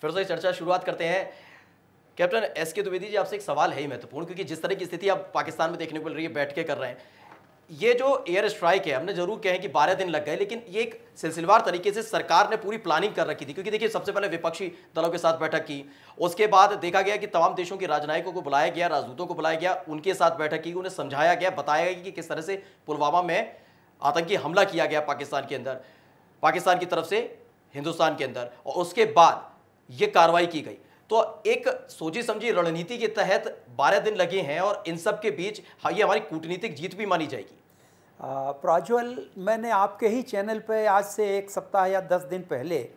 फिर से चर्चा शुरुआत करते हैं। कैप्टन एसके द्विवेदी जी, आपसे एक सवाल है ही महत्वपूर्ण, क्योंकि जिस तरह की स्थिति अब पाकिस्तान में देखने को मिल रही है, बैठ के कर रहे हैं, ये जो एयर स्ट्राइक है, हमने जरूर कहे कि 12 दिन लग गए, लेकिन ये एक सिलसिलेवार तरीके से सरकार ने पूरी प्लानिंग कर रखी थी। क्योंकि देखिए, सबसे पहले विपक्षी दलों के साथ बैठक की, उसके बाद देखा गया कि तमाम देशों के राजनयिकों को बुलाया गया, राजदूतों को बुलाया गया, उनके साथ बैठक की, उन्हें समझाया गया, बताया गया कि किस तरह से पुलवामा में आतंकी हमला किया गया पाकिस्तान के अंदर, पाकिस्तान की तरफ से हिंदुस्तान के अंदर, और उसके बाद ये कार्रवाई की गई। तो एक सोची समझी रणनीति के तहत 12 दिन लगे हैं और इन सब के बीच ये हमारी कूटनीतिक जीत भी मानी जाएगी। प्रज्वल, मैंने आपके ही चैनल पे आज से 1 सप्ताह या 10 दिन पहले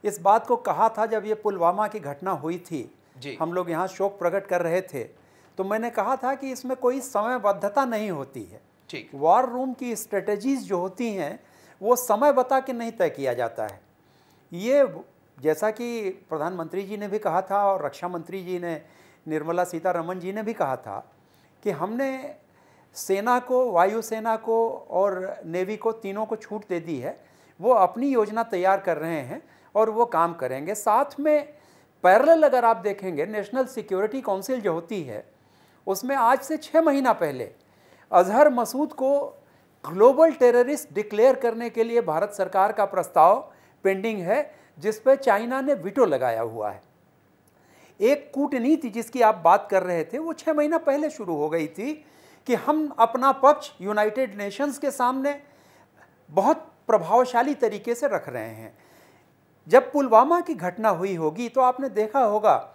इस बात को कहा था, जब ये पुलवामा की घटना हुई थी जी। हम लोग यहाँ शोक प्रकट कर रहे थे, तो मैंने कहा था कि इसमें कोई समयबद्धता नहीं होती है। ठीक, वॉर रूम की स्ट्रेटजीज जो होती हैं वो समय बता के नहीं तय किया जाता है। ये जैसा कि प्रधानमंत्री जी ने भी कहा था और रक्षा मंत्री जी ने, निर्मला सीतारमण जी ने भी कहा था कि हमने सेना को, वायुसेना को और नेवी को, तीनों को छूट दे दी है। वो अपनी योजना तैयार कर रहे हैं और वो काम करेंगे। साथ में पैरेलल अगर आप देखेंगे, नेशनल सिक्योरिटी काउंसिल जो होती है, उसमें आज से 6 महीना पहले अजहर मसूद को ग्लोबल टेररिस्ट डिक्लेयर करने के लिए भारत सरकार का प्रस्ताव पेंडिंग है, जिस पर चाइना ने वीटो लगाया हुआ है। एक कूटनीति जिसकी आप बात कर रहे थे, वो 6 महीना पहले शुरू हो गई थी कि हम अपना पक्ष यूनाइटेड नेशंस के सामने बहुत प्रभावशाली तरीके से रख रहे हैं। जब पुलवामा की घटना हुई होगी तो आपने देखा होगा,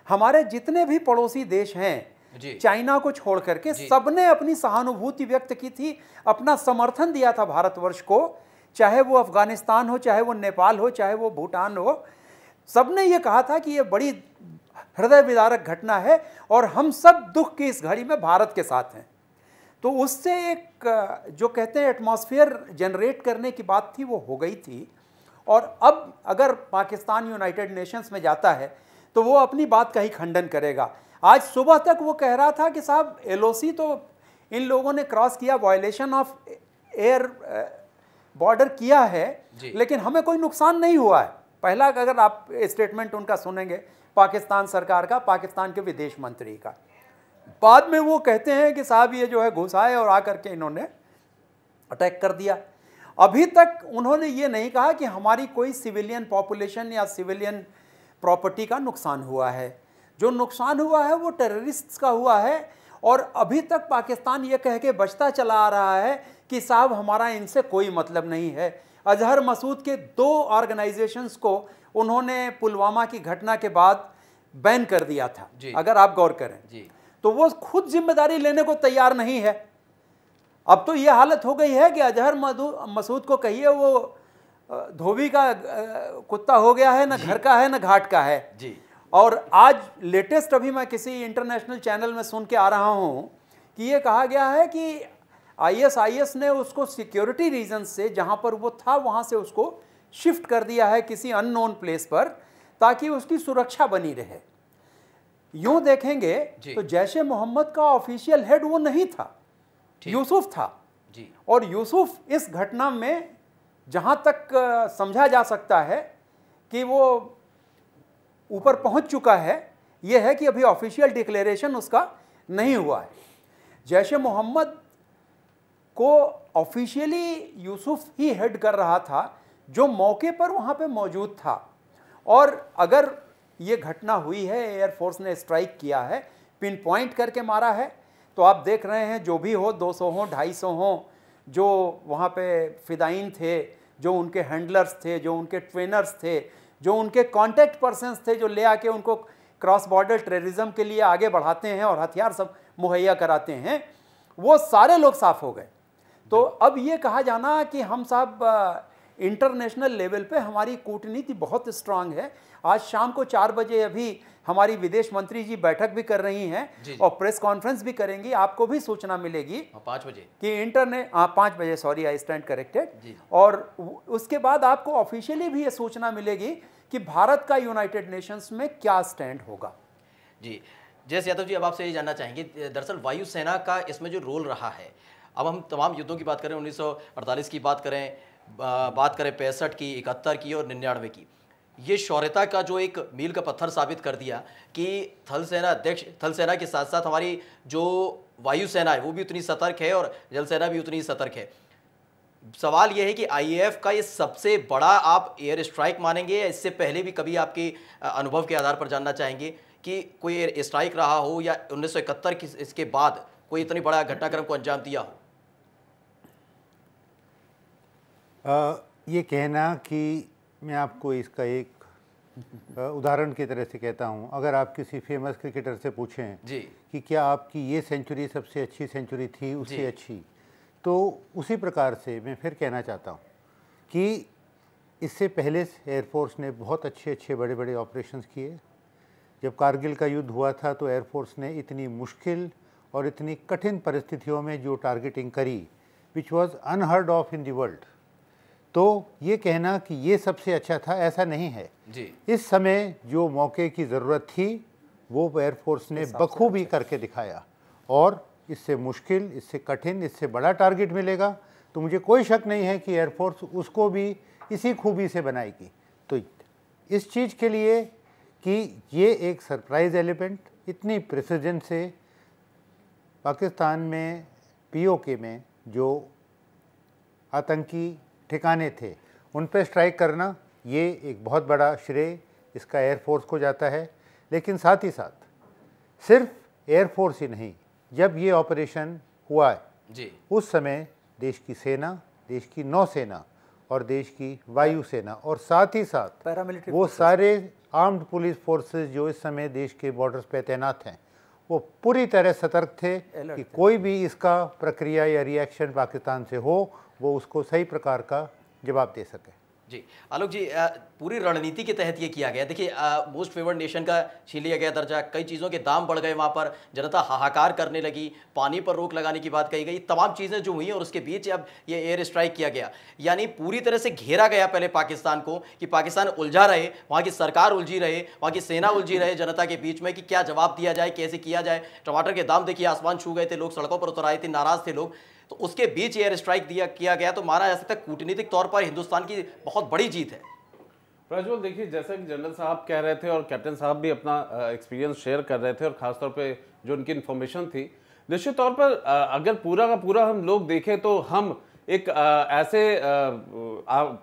हमारे जितने भी पड़ोसी देश हैं, चाइना को छोड़ करके, सबने अपनी सहानुभूति व्यक्त की थी, अपना समर्थन दिया था भारतवर्ष को, चाहे वो अफगानिस्तान हो, चाहे वो नेपाल हो, चाहे वो भूटान हो। सबने ये कहा था कि ये बड़ी हृदय विदारक घटना है और हम सब दुख की इस घड़ी में भारत के साथ हैं। तो उससे एक जो कहते हैं एटमॉस्फेयर जनरेट करने की बात थी, वो हो गई थी। और अब अगर पाकिस्तान यूनाइटेड नेशंस में जाता है तो वो अपनी बात का ही खंडन करेगा। आज सुबह तक वो कह रहा था कि साहब LOC तो इन लोगों ने क्रॉस किया, वायलेशन ऑफ एयर बॉर्डर किया है, लेकिन हमें कोई नुकसान नहीं हुआ है। पहला अगर आप स्टेटमेंट उनका सुनेंगे, पाकिस्तान सरकार का, पाकिस्तान के विदेश मंत्री का, बाद में वो कहते हैं कि साहब ये जो है घुसाए और आकर के इन्होंने अटैक कर दिया। अभी तक उन्होंने ये नहीं कहा कि हमारी कोई सिविलियन पॉपुलेशन या सिविलियन प्रॉपर्टी का नुकसान हुआ है। जो नुकसान हुआ है वो टेररिस्ट्स का हुआ है। और अभी तक पाकिस्तान ये कह के बचता चला आ रहा है कि साहब हमारा इनसे कोई मतलब नहीं है। अजहर मसूद के 2 ऑर्गेनाइजेशंस को उन्होंने पुलवामा की घटना के बाद बैन कर दिया था, अगर आप गौर करें तो वो खुद जिम्मेदारी लेने को तैयार नहीं है। अब तो ये हालत हो गई है कि अजहर मसूद को कहिए वो धोबी का कुत्ता हो गया है, ना घर का है ना घाट का है जी। और आज लेटेस्ट अभी मैं किसी इंटरनेशनल चैनल में सुन के आ रहा हूँ कि ये कहा गया है कि आईएसआईएस ने उसको सिक्योरिटी रीजन से जहाँ पर वो था वहाँ से उसको शिफ्ट कर दिया है किसी अननोन प्लेस पर, ताकि उसकी सुरक्षा बनी रहे। यूं देखेंगे तो जैश ए मोहम्मद का ऑफिशियल हेड वो नहीं था, यूसुफ था जी। और यूसुफ इस घटना में जहां तक समझा जा सकता है कि वो ऊपर पहुंच चुका है, यह है कि अभी ऑफिशियल डिक्लेरेशन उसका नहीं हुआ है। जैश ए मोहम्मद को ऑफिशियली यूसुफ ही हेड कर रहा था, जो मौके पर वहां पे मौजूद था। और अगर ये घटना हुई है, एयरफोर्स ने स्ट्राइक किया है, पिन पॉइंट करके मारा है, तो आप देख रहे हैं जो भी हो, 200 हो 250 हो, जो वहाँ पे फिदाइन थे, जो उनके हैंडलर्स थे, जो उनके ट्रेनर्स थे, जो उनके कॉन्टैक्ट पर्सन्स थे, जो ले आके उनको क्रॉस बॉर्डर टेररिज्म के लिए आगे बढ़ाते हैं और हथियार सब मुहैया कराते हैं, वो सारे लोग साफ हो गए। तो अब ये कहा जाना कि हम साहब इंटरनेशनल लेवल पे हमारी कूटनीति बहुत स्ट्रांग है। आज शाम को 4 बजे अभी हमारी विदेश मंत्री जी बैठक भी कर रही हैं और प्रेस कॉन्फ्रेंस भी करेंगी, आपको भी सूचना मिलेगी 5 बजे कि 5 बजे, सॉरी आई स्टैंड करेक्टेड। और उसके बाद आपको ऑफिशियली भी ये सूचना मिलेगी कि भारत का यूनाइटेड नेशंस में क्या स्टैंड होगा। जी जयेश यादव जी, अब आपसे ये जानना चाहेंगे, दरअसल वायुसेना का इसमें जो रोल रहा है, अब हम तमाम युद्धों की बात करें, 1948 की बात करें 65 की, 71 की और 99 की, ये शौर्यता का जो एक मील का पत्थर साबित कर दिया कि थल सेना अध्यक्ष, थल सेना के साथ साथ हमारी जो वायुसेना है वो भी उतनी सतर्क है और जल सेना भी उतनी सतर्क है। सवाल यह है कि आईएएफ का ये सबसे बड़ा आप एयर स्ट्राइक मानेंगे, या इससे पहले भी कभी आपके अनुभव के आधार पर जानना चाहेंगे कि कोई एयर स्ट्राइक रहा हो या 1971 की इसके बाद कोई इतनी बड़ा घटनाक्रम को अंजाम दिया हो? ये कहना कि मैं आपको इसका एक उदाहरण की तरह से कहता हूँ, अगर आप किसी फेमस क्रिकेटर से पूछें जी कि क्या आपकी ये सेंचुरी सबसे अच्छी सेंचुरी थी, उससे अच्छी, तो उसी प्रकार से मैं फिर कहना चाहता हूँ कि इससे पहले एयरफोर्स ने बहुत अच्छे बड़े बड़े ऑपरेशंस किए। जब कारगिल का युद्ध हुआ था तो एयरफोर्स ने इतनी मुश्किल और इतनी कठिन परिस्थितियों में जो टारगेटिंग करी, which was unheard of in the world. तो ये कहना कि ये सबसे अच्छा था, ऐसा नहीं है जी। इस समय जो मौके की ज़रूरत थी वो एयरफोर्स ने बखूबी करके दिखाया, और इससे मुश्किल, इससे कठिन, इससे बड़ा टारगेट मिलेगा तो मुझे कोई शक नहीं है कि एयरफोर्स उसको भी इसी खूबी से बनाएगी। तो इस चीज़ के लिए कि ये एक सरप्राइज़ एलिमेंट इतनी प्रिसिजन से पाकिस्तान में पीओके में जो आतंकी ठिकाने थे उन पर स्ट्राइक करना, ये एक बहुत बड़ा श्रेय इसका एयरफोर्स को जाता है। लेकिन साथ ही साथ सिर्फ एयरफोर्स ही नहीं, जब ये ऑपरेशन हुआ है जी, उस समय देश की सेना, देश की नौसेना और देश की वायुसेना और साथ ही साथ वो सारे आर्म्ड पुलिस फोर्सेस जो इस समय देश के बॉर्डर्स पे तैनात हैं, वो पूरी तरह सतर्क थे कि कोई भी इसका प्रक्रिया या रिएक्शन पाकिस्तान से हो वो उसको सही प्रकार का जवाब दे सके। जी आलोक जी, पूरी रणनीति के तहत ये किया गया। देखिए, मोस्ट फेवर्ड नेशन का छीन लिया गया दर्जा, कई चीज़ों के दाम बढ़ गए, वहाँ पर जनता हाहाकार करने लगी, पानी पर रोक लगाने की बात कही गई, तमाम चीज़ें जो हुई और उसके बीच अब ये एयर स्ट्राइक किया गया। यानी पूरी तरह से घेरा गया पहले पाकिस्तान को कि पाकिस्तान उलझा रहे, वहाँ की सरकार उलझी रहे, वहाँ की सेना उलझी रहे जनता के बीच में कि क्या जवाब दिया जाए, कैसे किया जाए। टमाटर के दाम देखिए आसमान छू गए थे, लोग सड़कों पर उतर आए थे, नाराज़ थे लोग। तो उसके बीच एयर स्ट्राइक किया गया, तो माना जा सकता है कूटनीतिक तौर पर हिंदुस्तान की बहुत बड़ी जीत है। प्रज्वल, देखिए जैसा कि जनरल साहब कह रहे थे और कैप्टन साहब भी अपना एक्सपीरियंस शेयर कर रहे थे, और खासतौर पे जो उनकी इन्फॉर्मेशन थी, निश्चित तौर पर अगर पूरा का पूरा हम लोग देखें तो हम एक ऐसे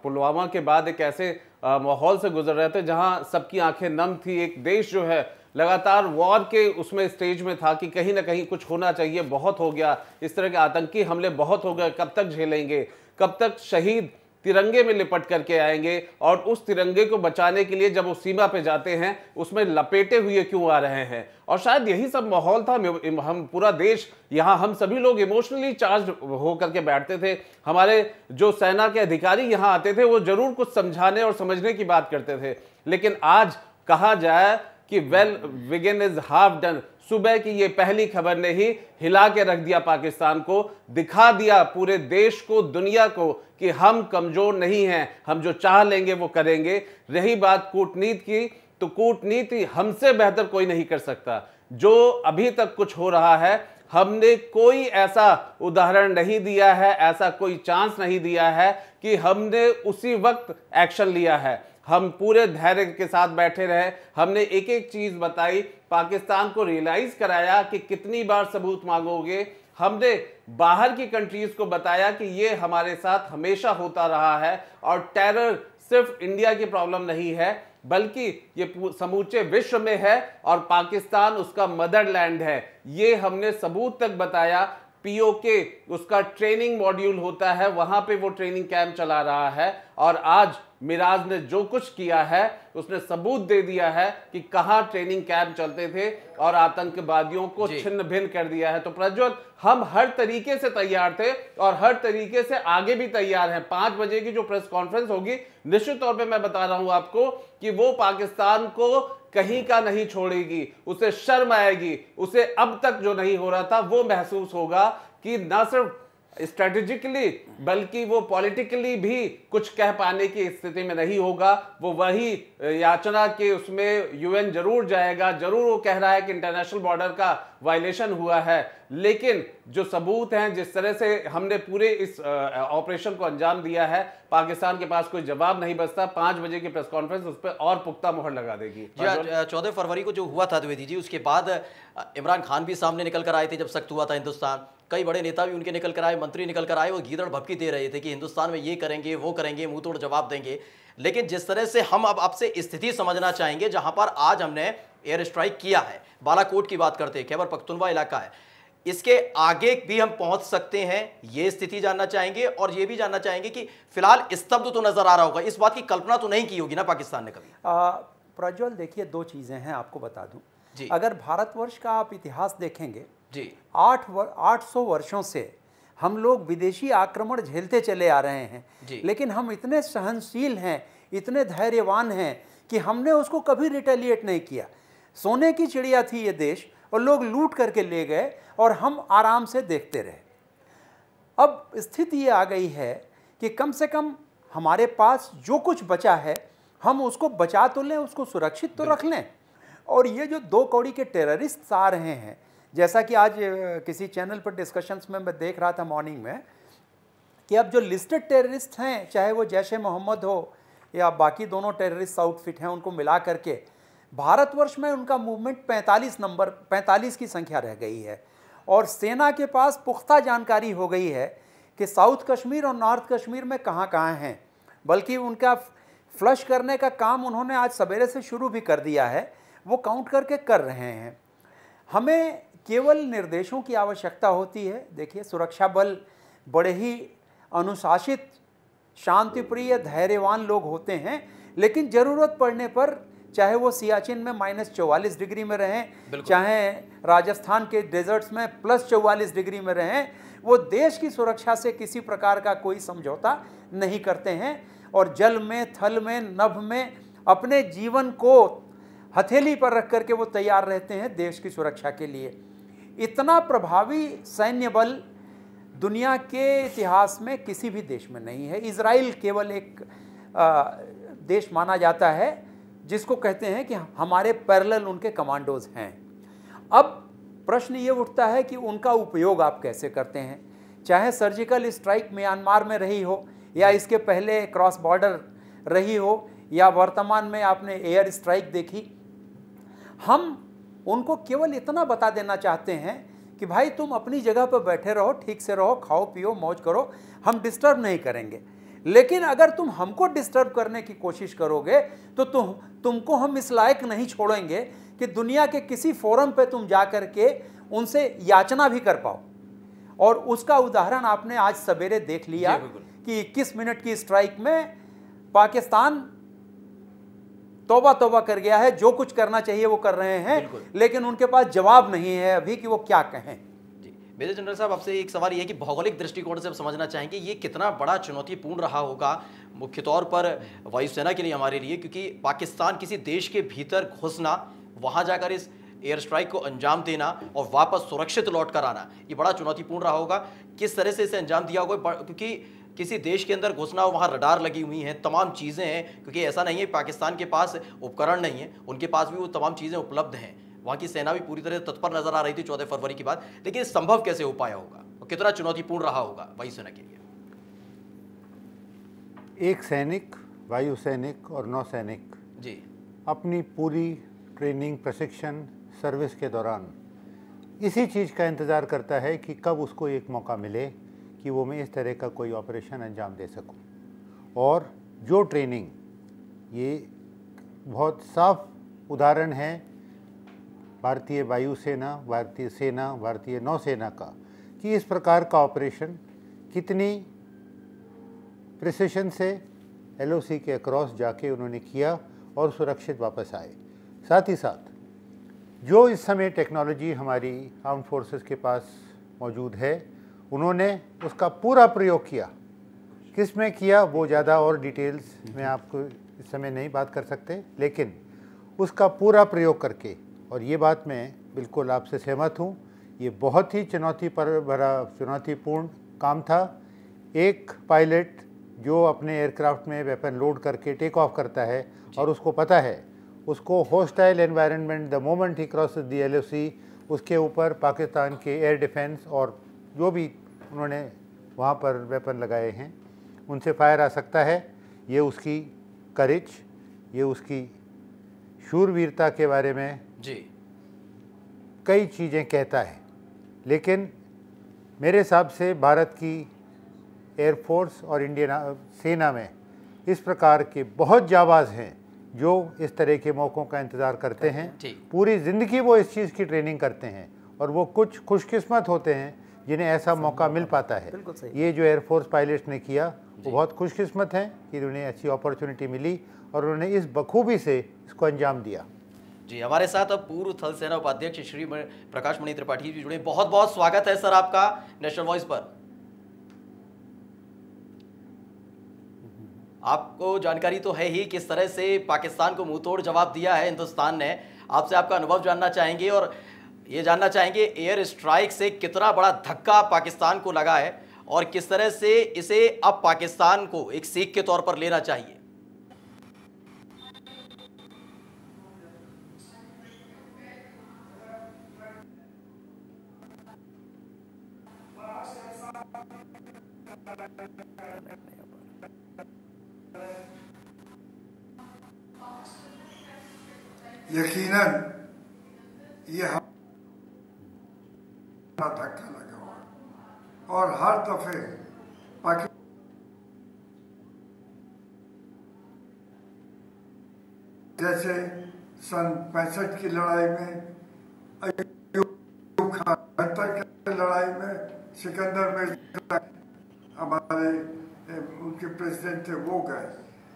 पुलवामा के बाद एक ऐसे माहौल से गुजर रहे थे जहां सबकी आंखें नम थी। एक देश जो है लगातार वॉर के उसमें स्टेज में था कि कहीं ना कहीं कुछ होना चाहिए, बहुत हो गया, इस तरह के आतंकी हमले बहुत हो गए, कब तक झेलेंगे, कब तक शहीद तिरंगे में लिपट करके आएंगे, और उस तिरंगे को बचाने के लिए जब वो सीमा पे जाते हैं उसमें लपेटे हुए क्यों आ रहे हैं। और शायद यही सब माहौल था। हम पूरा देश यहाँ, हम सभी लोग इमोशनली चार्ज होकर के बैठते थे। हमारे जो सेना के अधिकारी यहाँ आते थे वो जरूर कुछ समझाने और समझने की बात करते थे, लेकिन आज कहा जाए कि well begin is half done. सुबह की ये पहली खबर ने ही हिला के रख दिया पाकिस्तान को, दिखा दिया पूरे देश को, दुनिया को कि हम कमजोर नहीं हैं, हम जो चाह लेंगे वो करेंगे। रही बात कूटनीति की, तो कूटनीति हमसे बेहतर कोई नहीं कर सकता। जो अभी तक कुछ हो रहा है, हमने कोई ऐसा उदाहरण नहीं दिया है, ऐसा कोई चांस नहीं दिया है कि हमने उसी वक्त एक्शन लिया है। हम पूरे धैर्य के साथ बैठे रहे, हमने एक एक चीज बताई, पाकिस्तान को रियलाइज कराया कि कितनी बार सबूत मांगोगे। हमने बाहर की कंट्रीज को बताया कि ये हमारे साथ हमेशा होता रहा है, और टेरर सिर्फ इंडिया की प्रॉब्लम नहीं है बल्कि ये समूचे विश्व में है, और पाकिस्तान उसका मदरलैंड है। ये हमने सबूत तक बताया। पीओके उसका ट्रेनिंग मॉड्यूल होता है, वहां पे वो ट्रेनिंग कैंप चला रहा है, और आज मिराज ने जो कुछ किया है उसने सबूत दे दिया है कि कहां ट्रेनिंग कैंप चलते थे और आतंकवादियों को छिन्न भिन्न कर दिया है। तो प्रज्वल, हम हर तरीके से तैयार थे और हर तरीके से आगे भी तैयार हैं। 5 बजे की जो प्रेस कॉन्फ्रेंस होगी, निश्चित तौर पे मैं बता रहा हूं आपको कि वो पाकिस्तान को कहीं का नहीं छोड़ेगी, उसे शर्म आएगी, उसे अब तक जो नहीं हो रहा था वो महसूस होगा कि ना सिर्फ स्ट्रेटेजिकली बल्कि वो पॉलिटिकली भी कुछ कह पाने की स्थिति में नहीं होगा। वो वही याचना के उसमें यूएन जरूर जाएगा, जरूर वो कह रहा है कि इंटरनेशनल बॉर्डर का वायलेशन हुआ है, लेकिन जो सबूत हैं, जिस तरह से हमने पूरे इस ऑपरेशन को अंजाम दिया है, पाकिस्तान के पास कोई जवाब नहीं बचता। 5 बजे की प्रेस कॉन्फ्रेंस उस पर और पुख्ता मोहर लगा देगी। 14 फरवरी को जो हुआ था द्विवेदी जी, उसके बाद इमरान खान भी सामने निकल कर आए थे जब सख्त हुआ था हिंदुस्तान। कई बड़े नेता भी उनके निकल कर आए, मंत्री निकल कर आए, वो गीदड़ भभकी दे रहे थे कि हिंदुस्तान में ये करेंगे वो करेंगे, मुंह तोड़ जवाब देंगे। लेकिन जिस तरह से हम अब आपसे स्थिति समझना चाहेंगे जहां पर आज हमने एयर स्ट्राइक किया है, बालाकोट की बात करते हैं, खैबर पख्तूनख्वा इलाका है, इसके आगे भी हम पहुंच सकते हैं, ये स्थिति जानना चाहेंगे। और ये भी जानना चाहेंगे कि फिलहाल स्तब्ध तो नजर आ रहा होगा, इस बात की कल्पना तो नहीं की होगी ना पाकिस्तान ने कभी। प्रज्वल, देखिए 2 चीजें हैं, आपको बता दूं जी। अगर भारतवर्ष का आप इतिहास देखेंगे जी, 800 वर्षों से हम लोग विदेशी आक्रमण झेलते चले आ रहे हैं, लेकिन हम इतने सहनशील हैं, इतने धैर्यवान हैं कि हमने उसको कभी रिटेलिएट नहीं किया। सोने की चिड़िया थी ये देश, और लोग लूट करके ले गए और हम आराम से देखते रहे। अब स्थिति ये आ गई है कि कम से कम हमारे पास जो कुछ बचा है हम उसको बचा तो लें, उसको सुरक्षित तो रख लें। और ये जो 2 कौड़ी के टेररिस्ट आ रहे हैं, जैसा कि आज किसी चैनल पर डिस्कशंस में मैं देख रहा था मॉर्निंग में, कि अब जो लिस्टेड टेररिस्ट हैं, चाहे वो जैश ए मोहम्मद हो या बाकी दोनों टेररिस्ट आउटफिट हैं, उनको मिला करके भारतवर्ष में उनका मूवमेंट 45 की संख्या रह गई है। और सेना के पास पुख्ता जानकारी हो गई है कि साउथ कश्मीर और नॉर्थ कश्मीर में कहाँ कहाँ हैं, बल्कि उनका फ्लश करने का काम उन्होंने आज सवेरे से शुरू भी कर दिया है, वो काउंट करके कर रहे हैं। हमें केवल निर्देशों की आवश्यकता होती है। देखिए, सुरक्षा बल बड़े ही अनुशासित, शांतिप्रिय, धैर्यवान लोग होते हैं, लेकिन ज़रूरत पड़ने पर, चाहे वो सियाचिन में -44 डिग्री में रहें, चाहे राजस्थान के डेजर्ट्स में +44 डिग्री में रहें, वो देश की सुरक्षा से किसी प्रकार का कोई समझौता नहीं करते हैं, और जल में, थल में, नभ में अपने जीवन को हथेली पर रख करके वो तैयार रहते हैं देश की सुरक्षा के लिए। इतना प्रभावी सैन्य बल दुनिया के इतिहास में किसी भी देश में नहीं है। इजराइल केवल एक देश माना जाता है जिसको कहते हैं कि हमारे पैरेलल उनके कमांडोज हैं। अब प्रश्न ये उठता है कि उनका उपयोग आप कैसे करते हैं, चाहे सर्जिकल स्ट्राइक म्यांमार में रही हो, या इसके पहले क्रॉस बॉर्डर रही हो, या वर्तमान में आपने एयर स्ट्राइक देखी। हम उनको केवल इतना बता देना चाहते हैं कि भाई तुम अपनी जगह पर बैठे रहो, ठीक से रहो, खाओ पियो, मौज करो, हम डिस्टर्ब नहीं करेंगे। लेकिन अगर तुम हमको डिस्टर्ब करने की कोशिश करोगे तो तुमको हम इस लायक नहीं छोड़ेंगे कि दुनिया के किसी फोरम पे तुम जा कर के उनसे याचना भी कर पाओ। और उसका उदाहरण आपने आज सवेरे देख लिया कि 21 मिनट की स्ट्राइक में पाकिस्तान तौबा तौबा कर गया है, जो कुछ करना चाहिए वो कर रहे हैं, लेकिन उनके पास जवाब नहीं है अभी कि वो क्या कहें। जी मेजर जनरल साहब, आपसे एक सवाल ये है कि भौगोलिक दृष्टिकोण से हम समझना चाहेंगे ये कितना बड़ा चुनौतीपूर्ण रहा होगा मुख्य तौर पर वायुसेना के लिए, हमारे लिए, क्योंकि पाकिस्तान किसी देश के भीतर घुसना, वहां जाकर इस एयर स्ट्राइक को अंजाम देना और वापस सुरक्षित लौट कर आना, ये बड़ा चुनौतीपूर्ण रहा होगा। किस तरह से इसे अंजाम दिया होगा, क्योंकि किसी देश के अंदर घुसना, वहाँ रडार लगी हुई हैं, तमाम चीज़ें हैं, क्योंकि ऐसा नहीं है पाकिस्तान के पास उपकरण नहीं है, उनके पास भी वो तमाम चीज़ें उपलब्ध हैं। वहाँ की सेना भी पूरी तरह तत्पर नजर आ रही थी 14 फरवरी की बात, लेकिन संभव कैसे हो पाया होगा और कितना चुनौतीपूर्ण रहा होगा वायुसेना के लिए? एक सैनिक, वायु सैनिक और नौसैनिक जी अपनी पूरी ट्रेनिंग, प्रशिक्षण, सर्विस के दौरान इसी चीज़ का इंतज़ार करता है कि कब उसको एक मौका मिले कि वो मैं इस तरह का कोई ऑपरेशन अंजाम दे सकूं। और जो ट्रेनिंग, ये बहुत साफ उदाहरण है भारतीय वायुसेना, भारतीय सेना, भारतीय नौसेना का, कि इस प्रकार का ऑपरेशन कितनी प्रिसिशन से LOC के अक्रॉस जाके उन्होंने किया और सुरक्षित वापस आए। साथ ही साथ जो इस समय टेक्नोलॉजी हमारी आर्म फोर्सेस के पास मौजूद है, उन्होंने उसका पूरा प्रयोग किया। किस में किया वो ज़्यादा और डिटेल्स में आपको इस समय नहीं बात कर सकते, लेकिन उसका पूरा प्रयोग करके, और ये बात मैं बिल्कुल आपसे सहमत हूँ, ये बहुत ही चुनौतीपूर्ण काम था। एक पायलट जो अपने एयरक्राफ्ट में वेपन लोड करके टेक ऑफ करता है और उसको पता है उसको hostile environment the moment he crosses the LOC, उसके ऊपर पाकिस्तान के एयर डिफेंस और जो भी उन्होंने वहाँ पर वेपन लगाए हैं उनसे फायर आ सकता है। ये उसकी करेज, ये उसकी शूरवीरता के बारे में जी कई चीज़ें कहता है। लेकिन मेरे हिसाब से भारत की एयरफोर्स और इंडियन सेना में इस प्रकार के बहुत जाबाज हैं जो इस तरह के मौक़ों का इंतज़ार करते हैं। पूरी ज़िंदगी वो इस चीज़ की ट्रेनिंग करते हैं और वो कुछ खुशकिस्मत होते हैं जिन्हें ऐसा मौका मिल पाता है। ये जो एयरफोर्स पायलट्स ने किया वो बहुत खुशकिस्मत हैं कि उन्हें अच्छी अपॉर्चुनिटी मिली और उन्होंने इस बखूबी से इसको अंजाम दिया। जी हमारे साथ अब पूर्व थल सेना उपाध्यक्ष श्री प्रकाश मणि त्रिपाठी जी जुड़े। बहुत बहुत स्वागत है सर आपका नेशनल वॉइस पर। आपको जानकारी तो है ही किस तरह से पाकिस्तान को मुंहतोड़ जवाब दिया है हिंदुस्तान ने। आपसे आपका अनुभव जानना चाहेंगे और ये जानना चाहेंगे एयर स्ट्राइक से कितना बड़ा धक्का पाकिस्तान को लगा है और किस तरह से इसे अब पाकिस्तान को एक सीख के तौर पर लेना चाहिए। यकीनन ये धक्का लगा हुआ और हर दफे जैसे सन 65 की लड़ाई में, अय्यूब खान की लड़ाई में, सिकंदर मिर्जा हमारे उनके प्रेसिडेंट थे वो गए,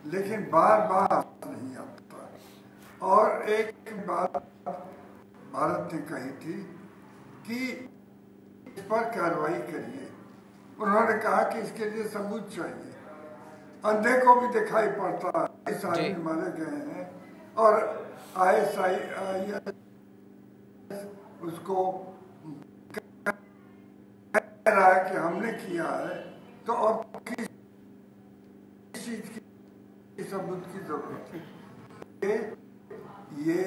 लेकिन बार बार नहीं आता। और एक बात भारत ने कही थी कि इस पर कार्रवाई करिए। उन्होंने कहा कि इसके लिए सबूत चाहिए। अंधे को भी दिखाई पड़ता है, इस आदमी मारे गए हैं और ISIS उसको कह रहा है कि हमने किया है, तो और किस चीज की सबूत की जरूरत है? ये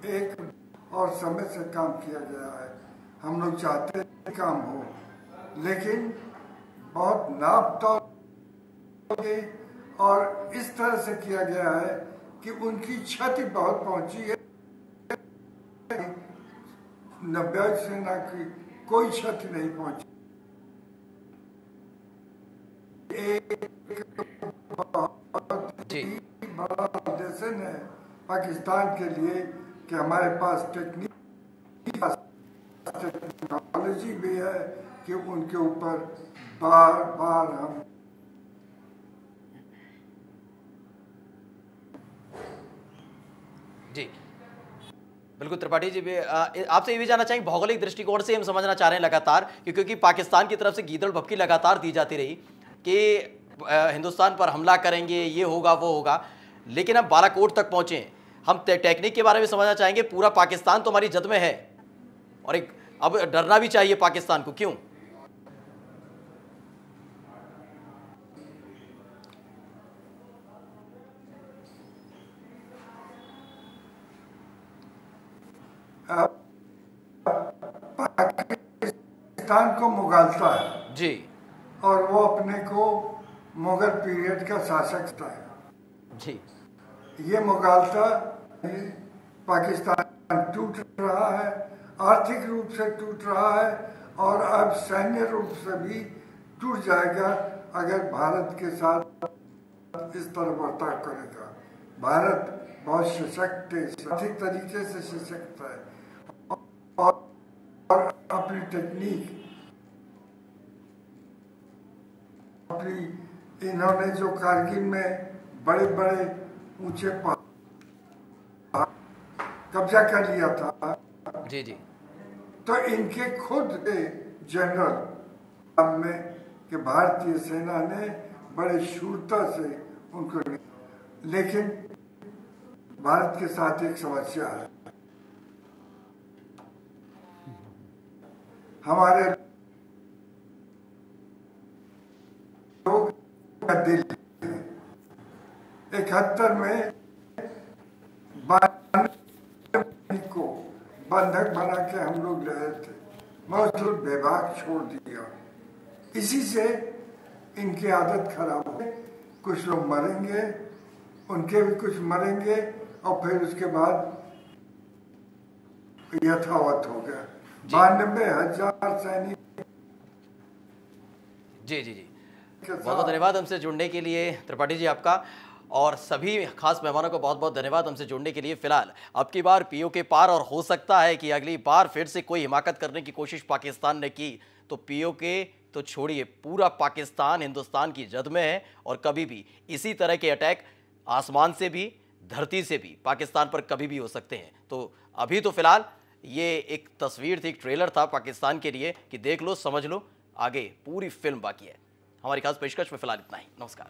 एक और समय से काम किया गया है। हम लोग चाहते हैं काम हो, लेकिन बहुत नाप-तोल और इस तरह से किया गया है कि उनकी क्षति बहुत पहुंची है। 90 सेना की कोई क्षति नहीं पहुंची। एक बहुत ही बड़ा ऑपरेशन है पाकिस्तान के लिए कि हमारे पास टेक्नोलॉजी भी है कि उनके ऊपर बार बार हम बिल्कुल त्रिपाठी जी भी आपसे ये भी जानना चाहेंगे, भौगोलिक दृष्टिकोण से हम समझना चाह रहे हैं लगातार, क्योंकि पाकिस्तान की तरफ से गीदड़ भपकी लगातार दी जाती रही कि हिंदुस्तान पर हमला करेंगे, ये होगा वो होगा, लेकिन अब बालाकोट तक पहुंचे। हम टेक्निक के बारे में समझना चाहेंगे। पूरा पाकिस्तान तो हमारी जद में है और एक अब डरना भी चाहिए पाकिस्तान को, क्यों? पाकिस्तान को मुगालता है जी, और वो अपने को मुगल पीरियड का शासक था जी। ये मुगालता पाकिस्तान टूट रहा है, आर्थिक रूप से टूट रहा है और अब सैन्य रूप से भी टूट जाएगा अगर भारत के साथ इस तरह बर्ताव करेगा। भारत बहुत सशक्त है, आर्थिक तरीके से सशक्त है और अपनी टेक्निक, अपनी इन्होंने जो कारगिल में बड़े बड़े ऊंचे पहाड़ कब्जा कर लिया था, जी जी, तो इनके खुद के जनरल में कि भारतीय सेना ने बड़े शूरता से उनको, लेकिन भारत के साथ एक समस्या है। हमारे लोग दिल 71 में को बंधक बना के हम लोग रहे थे, बहुत लोग बेबाक छोड़ दिया। इसी से इनकी आदत खराब है, कुछ लोग मरेंगे, उनके भी कुछ मरेंगे और फिर उसके बाद यथावत हो गया। 92,000 सैनिक। जी जी जी, बहुत बहुत धन्यवाद हमसे जुड़ने के लिए त्रिपाठी जी आपका, और सभी खास मेहमानों को बहुत बहुत धन्यवाद हमसे जुड़ने के लिए। फिलहाल अब की बार पीओ के पार, और हो सकता है कि अगली बार फिर से कोई हिमाकत करने की कोशिश पाकिस्तान ने की तो पीओ के तो छोड़िए, पूरा पाकिस्तान हिंदुस्तान की जद में है और कभी भी इसी तरह के अटैक आसमान से भी धरती से भी पाकिस्तान पर कभी भी हो सकते हैं। तो अभी तो फिलहाल ये एक तस्वीर थी, एक ट्रेलर था पाकिस्तान के लिए कि देख लो समझ लो, आगे पूरी फिल्म बाकी है। हमारी खास पेशकश में फिलहाल इतना ही। नमस्कार।